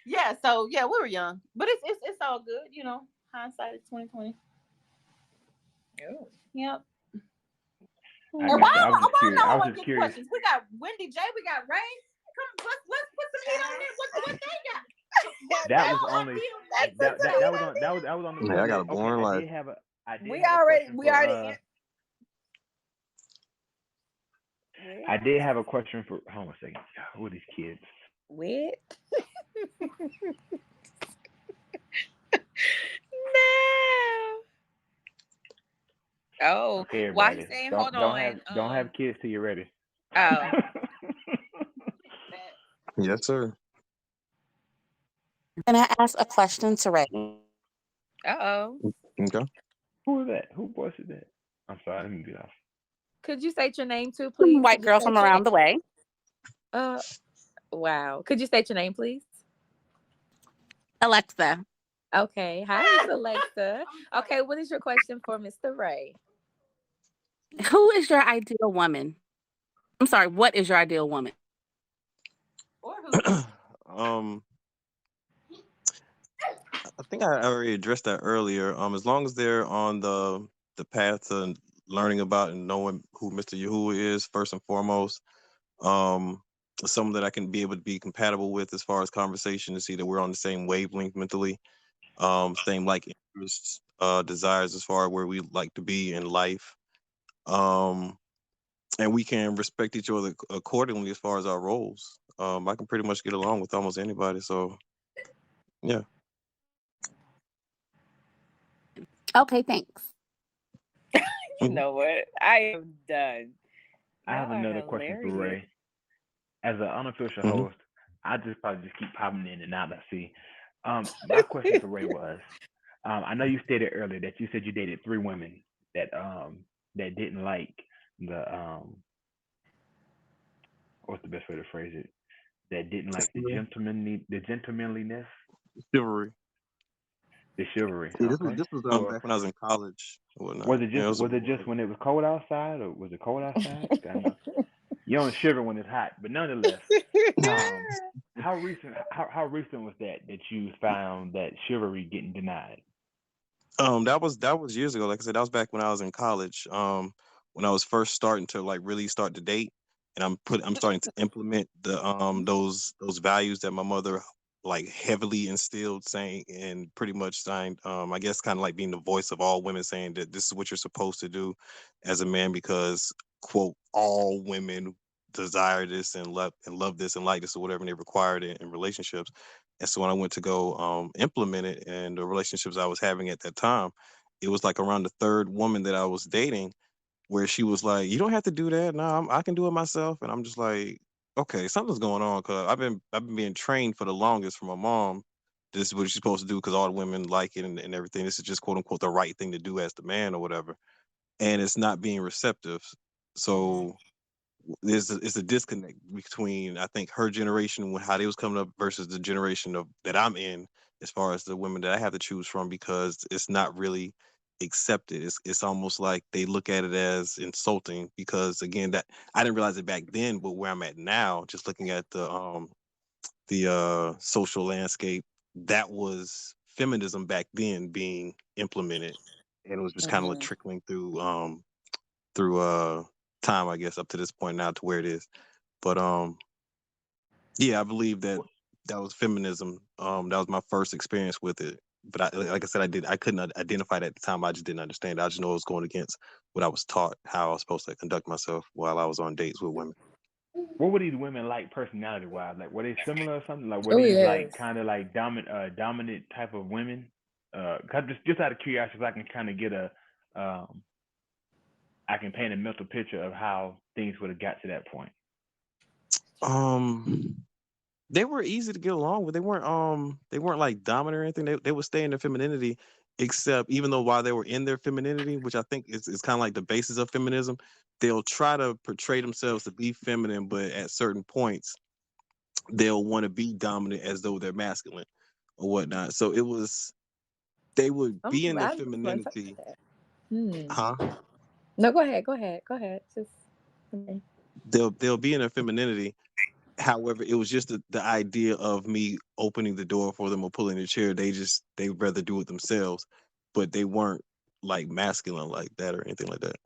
S4: Yeah. So yeah, we were young, but it's all good. Hindsight is 2020.
S3: Oh.
S4: Yep.
S7: I was just curious.
S4: Questions. We got Wendy Jaye. We got Ray. Come, let's put some heat on this. What they got?
S7: That was only that was on the.
S5: Yeah, I got a boring life.
S7: I did have a question for. Hold on a second. Who are these kids?
S3: What? No. Oh,
S7: okay,
S3: why you saying hold on?
S7: Don't have kids till you're ready.
S3: Oh.
S5: Yes, sir.
S8: Can I ask a question to Ray?
S3: Uh-oh.
S5: Okay.
S7: Who is that? Who voice is that? I'm sorry, let me get off.
S3: Could you state your name too, please?
S8: White girl from around the way.
S3: Wow. Could you state your name, please?
S8: Alexa.
S3: Okay. Hi, Miss Alexa. Okay, what is your question for Mr. Ray?
S8: Who is your ideal woman? I'm sorry, what is your ideal woman?
S5: I think I already addressed that earlier. As long as they're on the the path to learning about and knowing who Mr. Yahuwah is first and foremost. Um, Someone that I can be able to be compatible with as far as conversation to see that we're on the same wavelength mentally, same like interests, desires as far as where we like to be in life. Um, and we can respect each other accordingly as far as our roles. I can pretty much get along with almost anybody. So yeah.
S8: Okay, thanks.
S3: You
S5: Mhm.
S3: know what? I am done.
S7: I
S3: Y'all
S7: have
S3: are
S7: another question for
S3: hilarious.
S7: Ray. As an unofficial
S5: Mhm.
S7: host, I just probably just keep popping in and out. I see. My question for Ray was, I know you stated earlier that you said you dated 3 women that didn't like the what's the best way to phrase it? That didn't like the gentlemanliness,
S5: Chivalry.
S7: the chivalry.
S5: Yeah,
S7: Okay.
S5: this was
S7: Well,
S5: back when I was in college or
S7: was
S5: whatnot.
S7: it
S5: Yeah,
S7: just was it just when it was cold outside, or was it cold outside? I know you don't shiver when it's hot, but nonetheless, um, how recent was that you found that chivalry getting denied?
S5: that was years ago. Like I said, that was back when I was in college. When I was first starting to like really start to date, and I'm starting to implement those values that my mother like heavily instilled, saying and pretty much saying, I guess kind of like being the voice of all women, saying that this is what you're supposed to do as a man because quote all women desire this and love this and like this or whatever, and they require it in relationships. And so when I went to go implement it and the relationships I was having at that time, it was like around the third woman that I was dating where she was like, "You don't have to do that. No, I can do it myself." And I'm just like, "Okay, something's going on." Because I've been being trained for the longest from my mom. This is what you're supposed to do because all the women like it and everything. This is just quote unquote the right thing to do as the man or whatever. And it's not being receptive.
S3: Mhm.
S5: So it's a disconnect between I think her generation when how they was coming up versus the generation of that I'm in as far as the women that I have to choose from because it's not really accepted. It's almost like they look at it as insulting because again that I didn't realize it back then, but where I'm at now, just looking at the social landscape, that was feminism back then being implemented, and it was just kind of like
S3: Mhm.
S5: trickling through time, I guess, up to this point now to where it is. But yeah, I believe that that was feminism. That was my first experience with it. But like I said, I couldn't identify it at the time. I just didn't understand. I just know it was going against what I was taught, how I was supposed to conduct myself while I was on dates with women.
S7: What were these women like personality wise? Like were they similar or something? Like were
S3: Oh
S7: these
S3: yes.
S7: like kind of like dominant type of women? 'Cause just out of curiosity, if I can kind of get um, I can paint a mental picture of how things would have got to that point.
S5: Um, they were easy to get along with. They weren't like dominant or anything. They would stay in their femininity, except even though while they were in their femininity, which I think is kind of like the basis of feminism, they'll try to portray themselves to be feminine, but at certain points they'll want to be dominant as though they're masculine or whatnot. So it was they would be in their
S3: I never thought about
S5: femininity,
S3: that. Hmm.
S5: huh?
S3: No, go ahead. Go ahead. Go ahead. Just okay.
S5: They'll be in their femininity. However, it was just the idea of me opening the door for them or pulling the chair. They'd rather do it themselves, but they weren't like masculine like that or anything like that.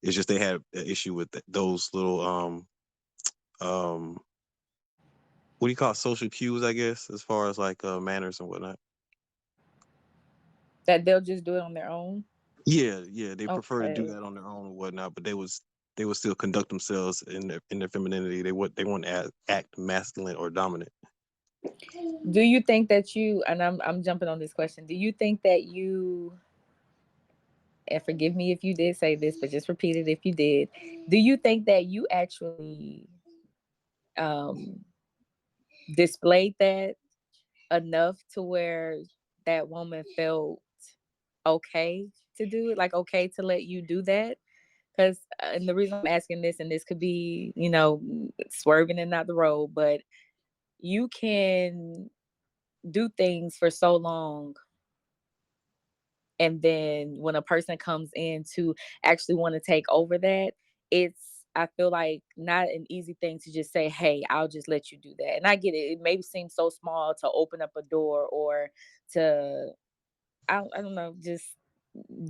S5: It's just they had an issue with those little um what do you call it? Social cues, I guess, as far as like manners and whatnot.
S3: That they'll just do it on their own.
S5: Yeah, yeah, they prefer to do
S3: Okay.
S5: that on their own or whatnot, but they would still conduct themselves in their femininity. They wouldn't act masculine or dominant.
S3: Do you think that you and I'm jumping on this question. Do you think that you and forgive me if you did say this, but just repeat it if you did. Do you think that you actually um displayed that enough to where that woman felt okay to do it, like okay to let you do that? Because and the reason I'm asking this, and this could be, swerving and not the road, but you can do things for so long, and then when a person comes in to actually want to take over that, it's I feel like not an easy thing to just say, "Hey, I'll just let you do that." And I get it; it may seem so small to open up a door or to I don't know, just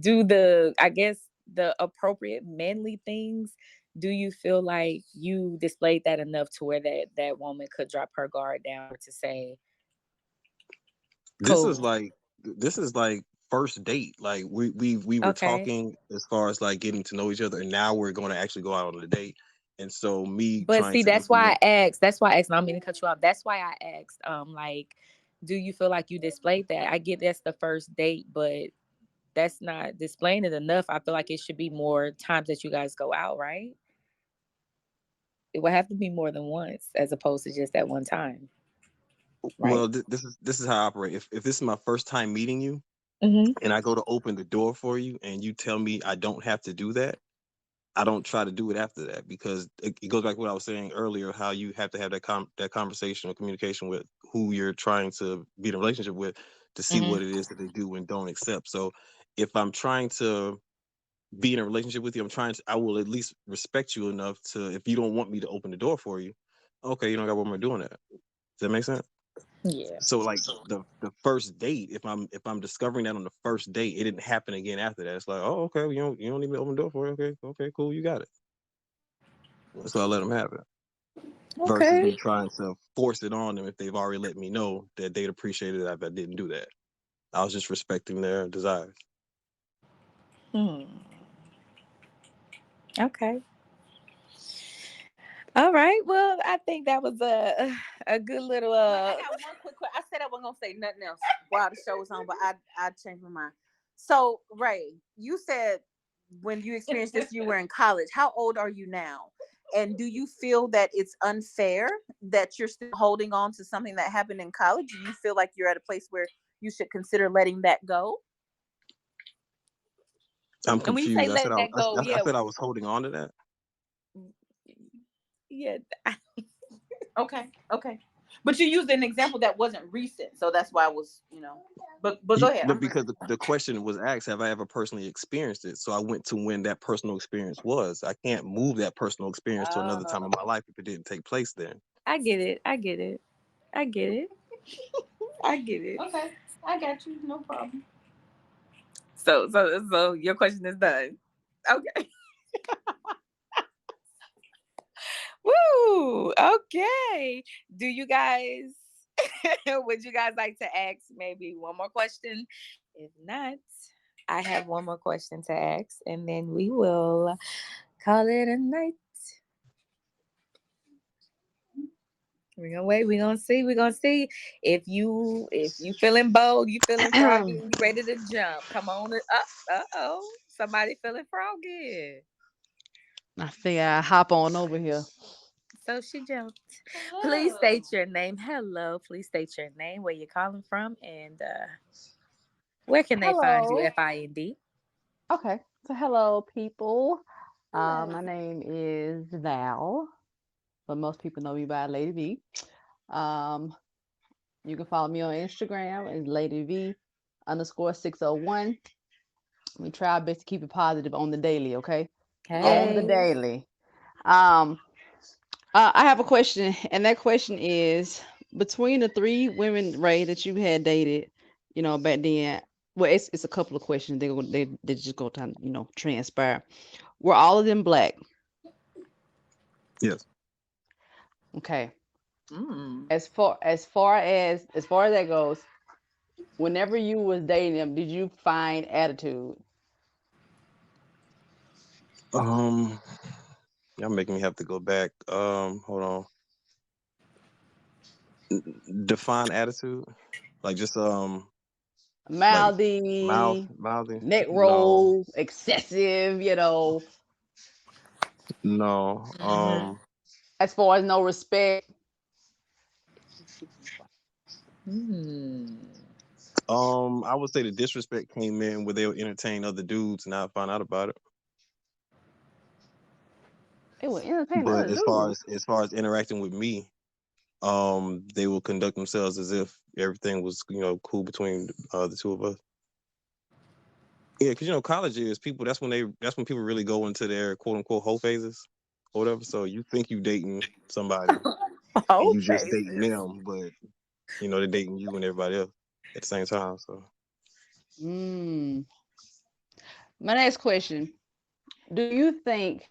S3: do the, I guess, the appropriate manly things, do you feel like you displayed that enough to where that woman could drop her guard down to say,
S5: This
S3: cool,
S5: is like first date. Like we were
S3: okay?
S5: talking as far as like getting to know each other, and now we're going to actually go out on a date. And so me
S3: But
S5: trying
S3: see,
S5: to
S3: that's why
S5: implement.
S3: I asked. That's why I asked. I don't mean to cut you off. That's why I asked. Like, do you feel like you displayed that? I get that's the first date, but that's not displaying it enough. I feel like it should be more times that you guys go out, right? It would have to be more than once as opposed to just that one time, right?
S5: Well, this is how I operate. If this is my first time meeting you,
S3: Mm-hmm.
S5: and I go to open the door for you, and you tell me I don't have to do that, I don't try to do it after that, because it goes back to what I was saying earlier, how you have to have that conversation or communication with who you're trying to be in a relationship with to see
S3: Mm-hmm.
S5: what it is that they do and don't accept. So if I'm trying to be in a relationship with you, I will at least respect you enough to, if you don't want me to open the door for you, okay, you don't got what am doing that. Does that make sense?
S3: Yeah.
S5: So like the first date, if I'm discovering that on the first date, it didn't happen again after that. It's like, oh, okay, well, you don't need me to open the door for you. Okay, cool, you got it. So I let them have it. Versus
S3: Okay.
S5: me trying to force it on them if they've already let me know that they'd appreciate it if I didn't do that. I was just respecting their desires.
S3: Hmm. Okay. All right. Well, I think that was a good little
S4: Wait, I got one quick question. I said I wasn't gonna say nothing else while the show was on, but I changed my mind. So Ray, you said when you experienced this, you were in college. How old are you now? And do you feel that it's unfair that you're still holding on to something that happened in college? Do you feel like you're at a place where you should consider letting that go?
S5: I'm
S3: and when you say
S5: confused.
S3: letting that go,
S5: I
S3: yeah,
S5: said I was holding on to that.
S3: yeah.
S4: Okay, okay. But you used an example that wasn't recent, so that's why I was, But go ahead.
S5: But because the question was asked, have I ever personally experienced it? So I went to when that personal experience was. I can't move that personal experience to another time in my life if it didn't take place then.
S3: I get it. I get it. I get it. I get it.
S4: Okay, I got you. No problem.
S3: So your question is done. Okay. Woo. Okay. Do you guys would you guys like to ask maybe one more question? If not, I have one more question to ask, and then we will call it a night. We're gonna wait. We're gonna see. We're gonna see if you feeling bold, you feeling froggy, and you ready to jump. Come on up. Oh. Somebody feeling froggy.
S9: I figure I hop on over here.
S3: So she jumped. Please state your name. Hello. Please state your name, where you're calling from, and where can they find you?
S9: Hello.
S3: FIND.
S9: Okay. So hello, people.
S4: Hello.
S9: My name is Val, but most people know me by Lady V. Um, you can follow me on Instagram as Lady V _601. We try our best to keep it positive on the daily, okay? On the
S3: Hey.
S9: daily. Um, I have a question, and that question is between the three women, Ray, that you had dated, back then. Well, it's a couple of questions. They just go to transpire. Were all of them black?
S5: Yes.
S9: Okay.
S3: Mm.
S9: As far as that goes, whenever you was dating them, did you find attitude?
S5: Y'all making me have to go back. Hold on. Define attitude. Like just like
S9: Mouthy,
S5: mouthy.
S9: neck
S5: No.
S9: roll, excessive,
S5: No.
S3: Mm-hmm.
S9: as far as no respect.
S3: Mm.
S5: I would say the disrespect came in where they would entertain other dudes and I found out about it.
S9: It would entertain
S5: But
S9: other dudes.
S5: as far as interacting with me, they will conduct themselves as if everything was, cool between the two of us. Yeah, because college years, people that's when people really go into their quote unquote whole phases or whatever. So you think you dating somebody and
S3: Oh,
S5: you just dating
S3: faces.
S5: them, but they're dating you and everybody else at the same time. So
S9: Mm. My next question: do you think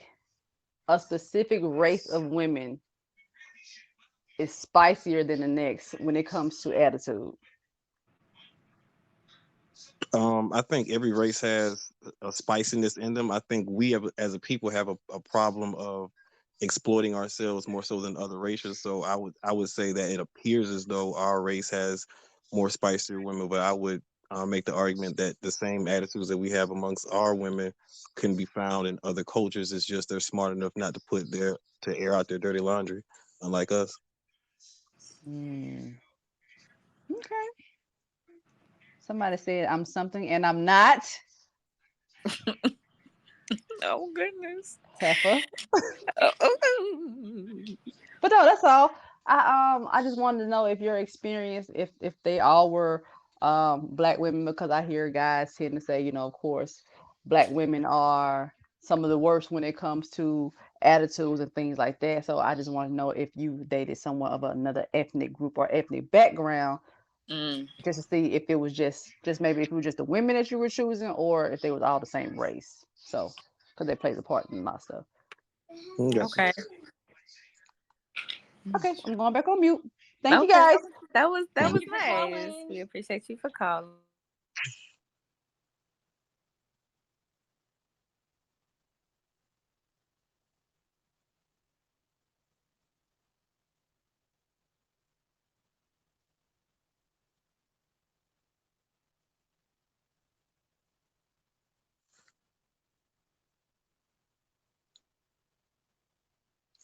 S9: a specific race of women is spicier than the next when it comes to attitude?
S5: I think every race has a spiciness in them. I think we have, as a people, have a problem of exploiting ourselves more so than other races. So I would say that it appears as though our race has more spicier women, but I would make the argument that the same attitudes that we have amongst our women can be found in other cultures. It's just they're smart enough not to to air out their dirty laundry, unlike us.
S9: Mm, okay. Somebody said I'm something and I'm not.
S3: Oh goodness.
S9: Heifer.
S3: Oh.
S9: But no, that's all. I just wanted to know if your experience, if they all were black women, because I hear guys tend to say, of course, black women are some of the worst when it comes to attitudes and things like that. So I just want to know if you dated someone of another ethnic group or ethnic background,
S3: Mm.
S9: just to see if it was just maybe if it was just the women that you were choosing or if they was all the same race. So because that plays a part in my stuff.
S5: Gotcha.
S3: Okay.
S9: Okay, I'm going back on mute. Thank you
S3: Okay.
S9: guys.
S3: That was
S4: Thank you for
S3: nice.
S4: calling.
S3: We appreciate you for calling.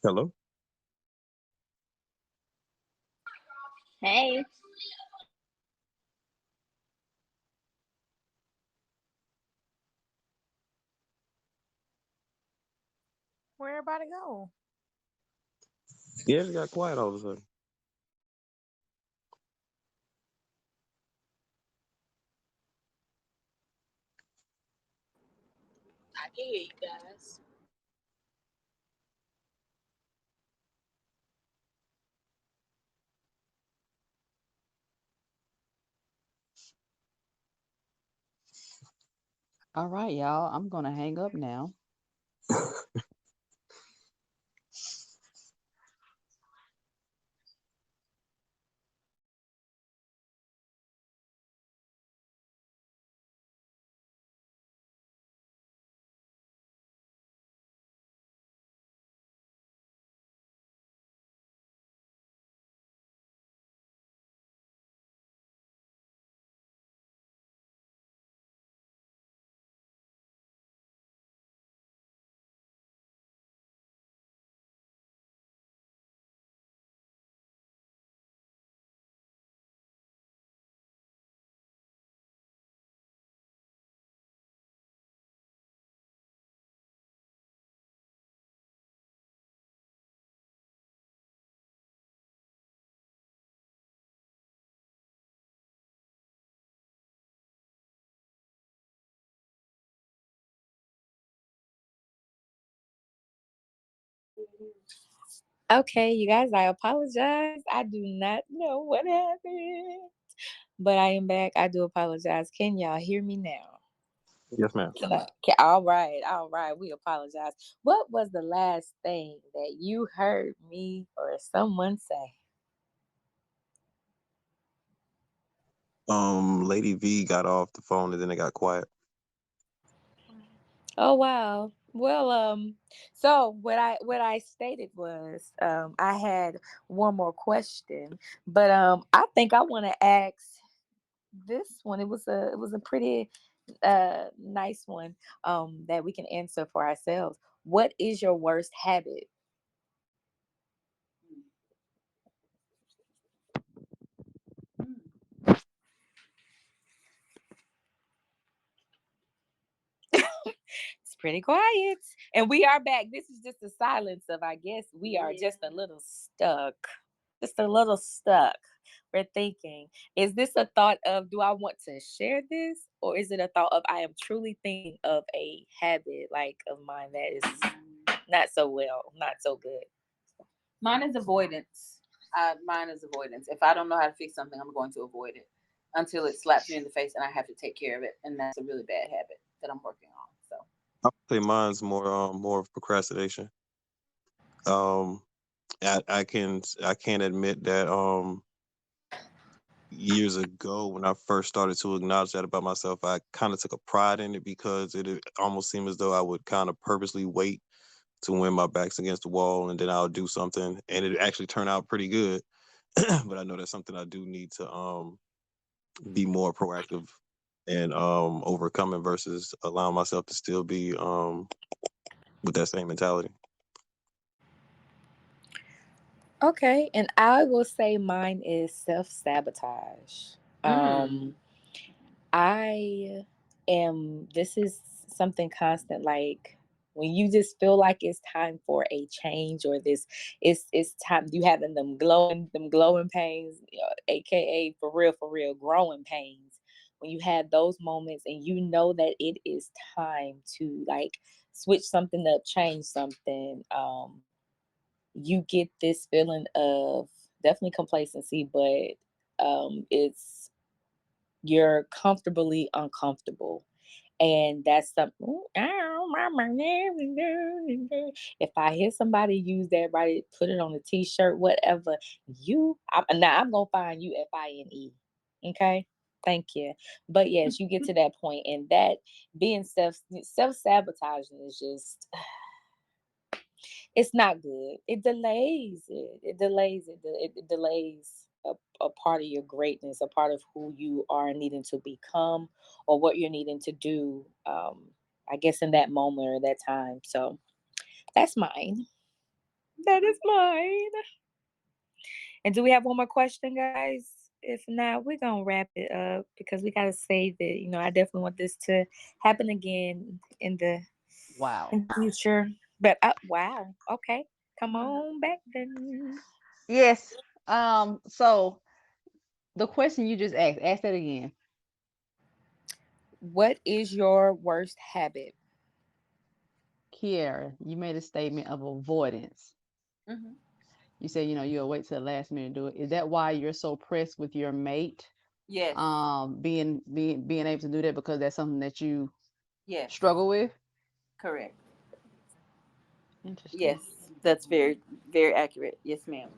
S5: Hello.
S4: Hey.
S3: Where everybody go?
S5: Yeah, it got quiet all of a sudden.
S4: I can hear you guys.
S9: All right, y'all. I'm gonna hang up now.
S3: Okay, you guys, I apologize. I do not know what happened, but I am back. I do apologize. Can y'all hear me now?
S5: Yes, ma'am.
S3: All right. We apologize. What was the last thing that you heard me or someone say?
S5: Lady V got off the phone and then it got quiet.
S3: Oh wow. Well, so what I stated was I had one more question, but I think I want to ask this one. It was a pretty nice one that we can answer for ourselves. What is your worst habit? It's pretty quiet. And we are back. This is just the silence of, I guess, we are just a little stuck. Just a little stuck. We're thinking, is this a thought of, do I want to share this? Or is it a thought of, I am truly thinking of a habit like of mine that is not so well, not so good?
S4: Mine is avoidance. Mine is avoidance. If I don't know how to fix something, I'm going to avoid it until it slaps me in the face and I have to take care of it. And that's a really bad habit that I'm working on.
S5: I'll say mine's more of procrastination. Um, I can't admit that years ago when I first started to acknowledge that about myself, I kind of took a pride in it because it almost seemed as though I would kind of purposely wait to when my back's against the wall and then I'll do something and it actually turned out pretty good. But I know that's something I do need to be more proactive and overcoming versus allowing myself to still be with that same mentality.
S3: Okay, and I will say mine is self-sabotage. Um I am this is something constant, like when you just feel like it's time for a change, or this it's time you having them glowing pains, aka for real growing pains. When you have those moments and you know that it is time to like switch something up, change something, you get this feeling of definitely complacency, but it's you're comfortably uncomfortable. And that's something. If I hear somebody use that, right, put it on a t-shirt, whatever. Now I'm gonna find you FINE. Okay, thank you. But yes, you get to that point, and that being self-sabotaging is just, it's not good. It delays it. It delays it. It delays a part of your greatness, a part of who you are needing to become, or what you're needing to do. I guess in that moment or that time. So that's mine. That is mine. And do we have one more question, guys? If not, we're gonna wrap it up because we gotta save it. I definitely want this to happen again in the
S9: Wow.
S3: future. But wow, okay, come on back then.
S9: Yes. So the question you just ask that again.
S3: What is your worst habit?
S9: Kiara, you made a statement of avoidance.
S4: Mhm.
S9: You said, you'll wait till the last minute to do it. Is that why you're so pressed with your mate?
S4: Yes.
S9: Being able to do that because that's something that you
S4: Yes.
S9: struggle with?
S4: Correct.
S9: Interesting.
S4: Yes. That's very, very accurate. Yes, ma'am.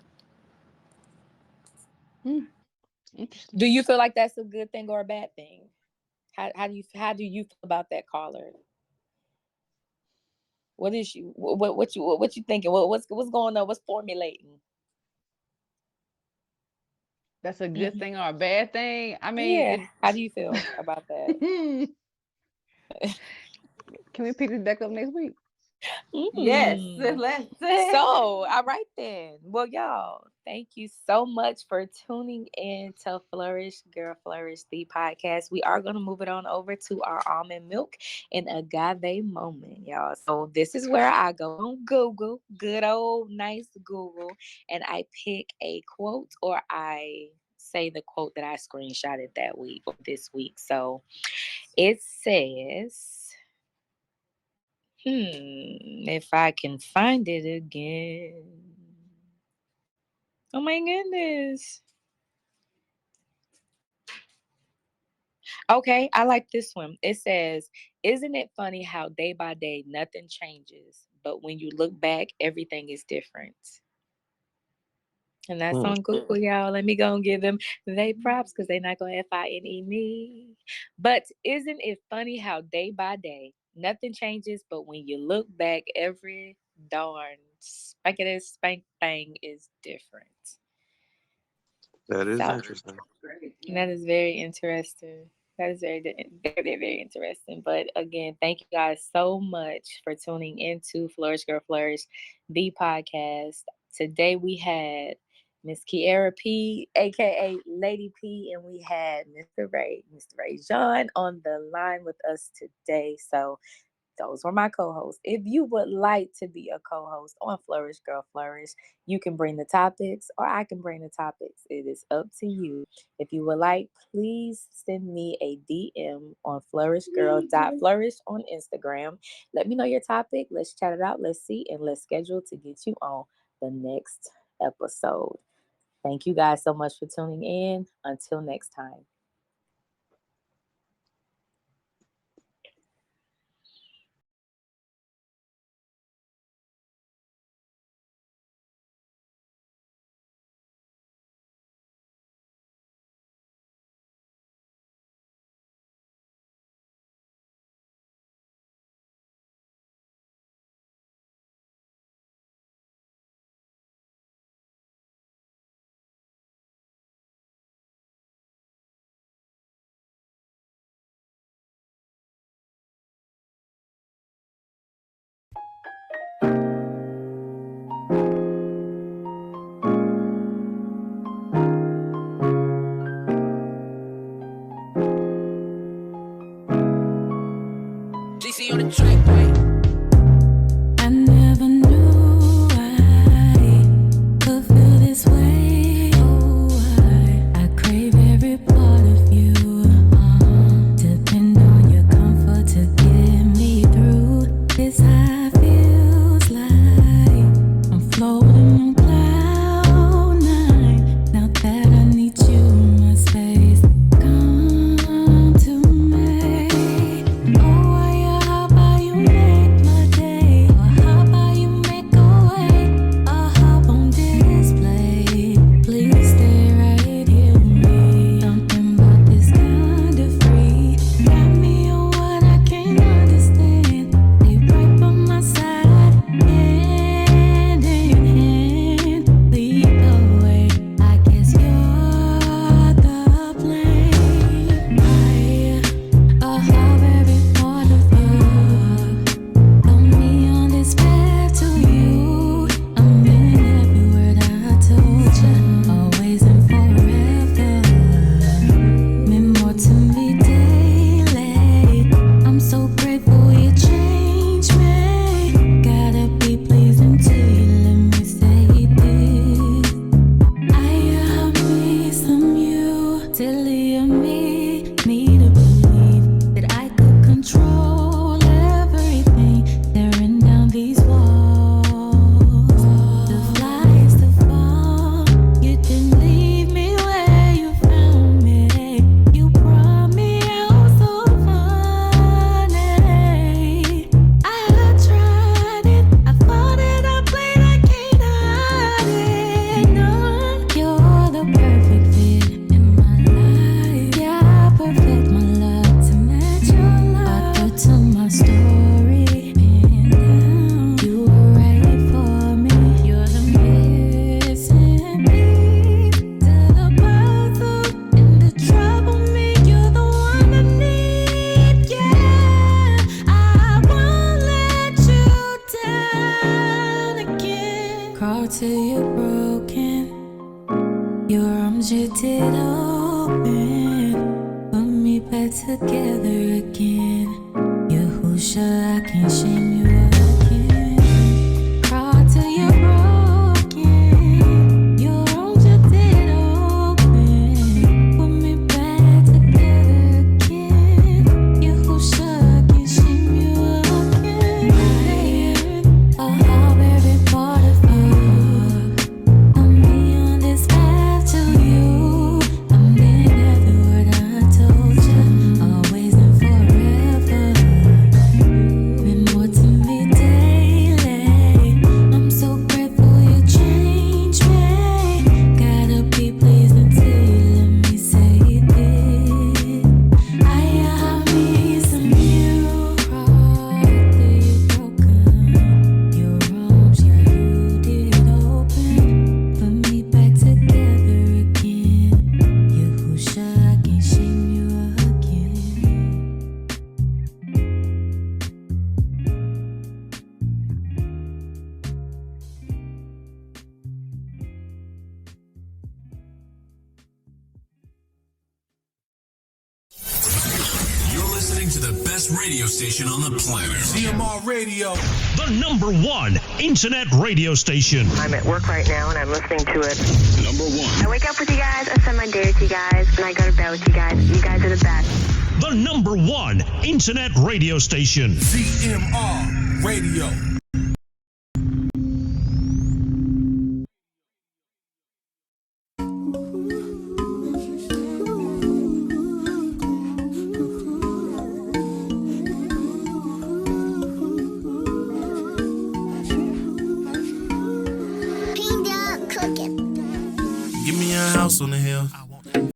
S9: Interesting.
S3: Do you feel like that's a good thing or a bad thing? How do you feel about that, caller? What is you what you thinking? What's going on? What's formulating?
S9: That's a good
S3: Mhm.
S9: thing or a bad thing? I mean,
S3: Yeah. How do you feel about that?
S9: can we pick this back up next week?
S4: Yes.
S3: Mm.
S4: Let's.
S3: So, all right then. Well, y'all, thank you so much for tuning in to Flourish, Girl Flourish, the podcast. We are going to move it on over to our almond milk and agave moment, y'all. So, this is where I go on Google, good old nice Google, and I pick a quote, or I say the quote that I screenshotted that week or this week. So, it says, if I can find it again. Oh my goodness. Okay, I like this one. It says, "Isn't it funny how day by day nothing changes, but when you look back, everything is different?" And that's
S5: Hmm.
S3: on Google, y'all. Let me go and give them they props because they're not gonna FINE me. But isn't it funny how day by day nothing changes, but when you look back, every darn spankety spank thing is different.
S5: That is
S3: So
S5: interesting.
S4: Great.
S3: that
S4: Yeah.
S3: is very interesting. That is very interesting. But again, thank you guys so much for tuning into Flourish Girl Flourish, the podcast. Today we had Miss Kiara P, aka Lady P, and we had Mr. Ray John on the line with us today. So those were my co-hosts. If you would like to be a co-host on Flourish Girl Flourish, you can bring the topics or I can bring the topics. It is up to you. If you would like, please send me a DM on flourishgirl.flourish on Instagram. Let me know your topic. Let's chat it out. Let's see, and let's schedule to get you on the next episode. Thank you guys so much for tuning in. Until next time.
S2: DC on the track, boy.
S10: I never knew I could feel this way. Oh, I crave every part of you. Depend on your comfort to get me through. This high feels like I'm floating on cloud nine. Now that I need you in my space, come to me. Oh, how about you make my day? Or how about you make a way? Or hop on display. Please stay right here with me. Something about this kind of free got me on what I can't understand. They right by my side, hand in hand. Lead the way. I guess you're the blame. How very part of you. Put me on this path to you. I'm in every word I told you. Always and forever. Mean more to me daily. I'm so grateful you changed me. Gotta be pleasing to you. Let me say this. I miss some you. Silly of me to believe that I could control everything. Tearing down these walls. The flies to fall. You didn't leave me where you found me. You brought me out so funny. I tried it. I fought it. I played. I can't hide it. No, you're the perfect fit in my life. Yeah, perfect my love to match your love. Author to my story. Been down. You were right for me. You're the missing piece to the puzzle. In the trouble me, you're the one I need. Yeah, I won't let you down again. Crawl till you're broken. Your arms you did open. Put me back together again. You're who sure I can't shame you again. Crawl till you're broken. Your arms you did open. Put me back together again. You're who sure I can't shame you again. How every part of you. Put me on this path to you. I'm in every word I told you. Always and forever. Mean more to me daily. I'm so grateful you changed me. Gotta be pleasing to you. Let me say this. I miss some you. Crawl till you're broken. Your arms, yeah, you did open. Put me back together again. You who sure I can't shame you again.
S2: You're listening to the best radio station on the planet. CMR Radio.
S1: The #1 internet radio station.
S11: I'm at work right now and I'm listening to it.
S2: #1.
S11: I wake up with you guys, I send my day with you guys, and I go to bed with you guys. You guys are the best.
S1: The #1 internet radio station.
S2: CMR Radio.
S12: Give me a house on the hill.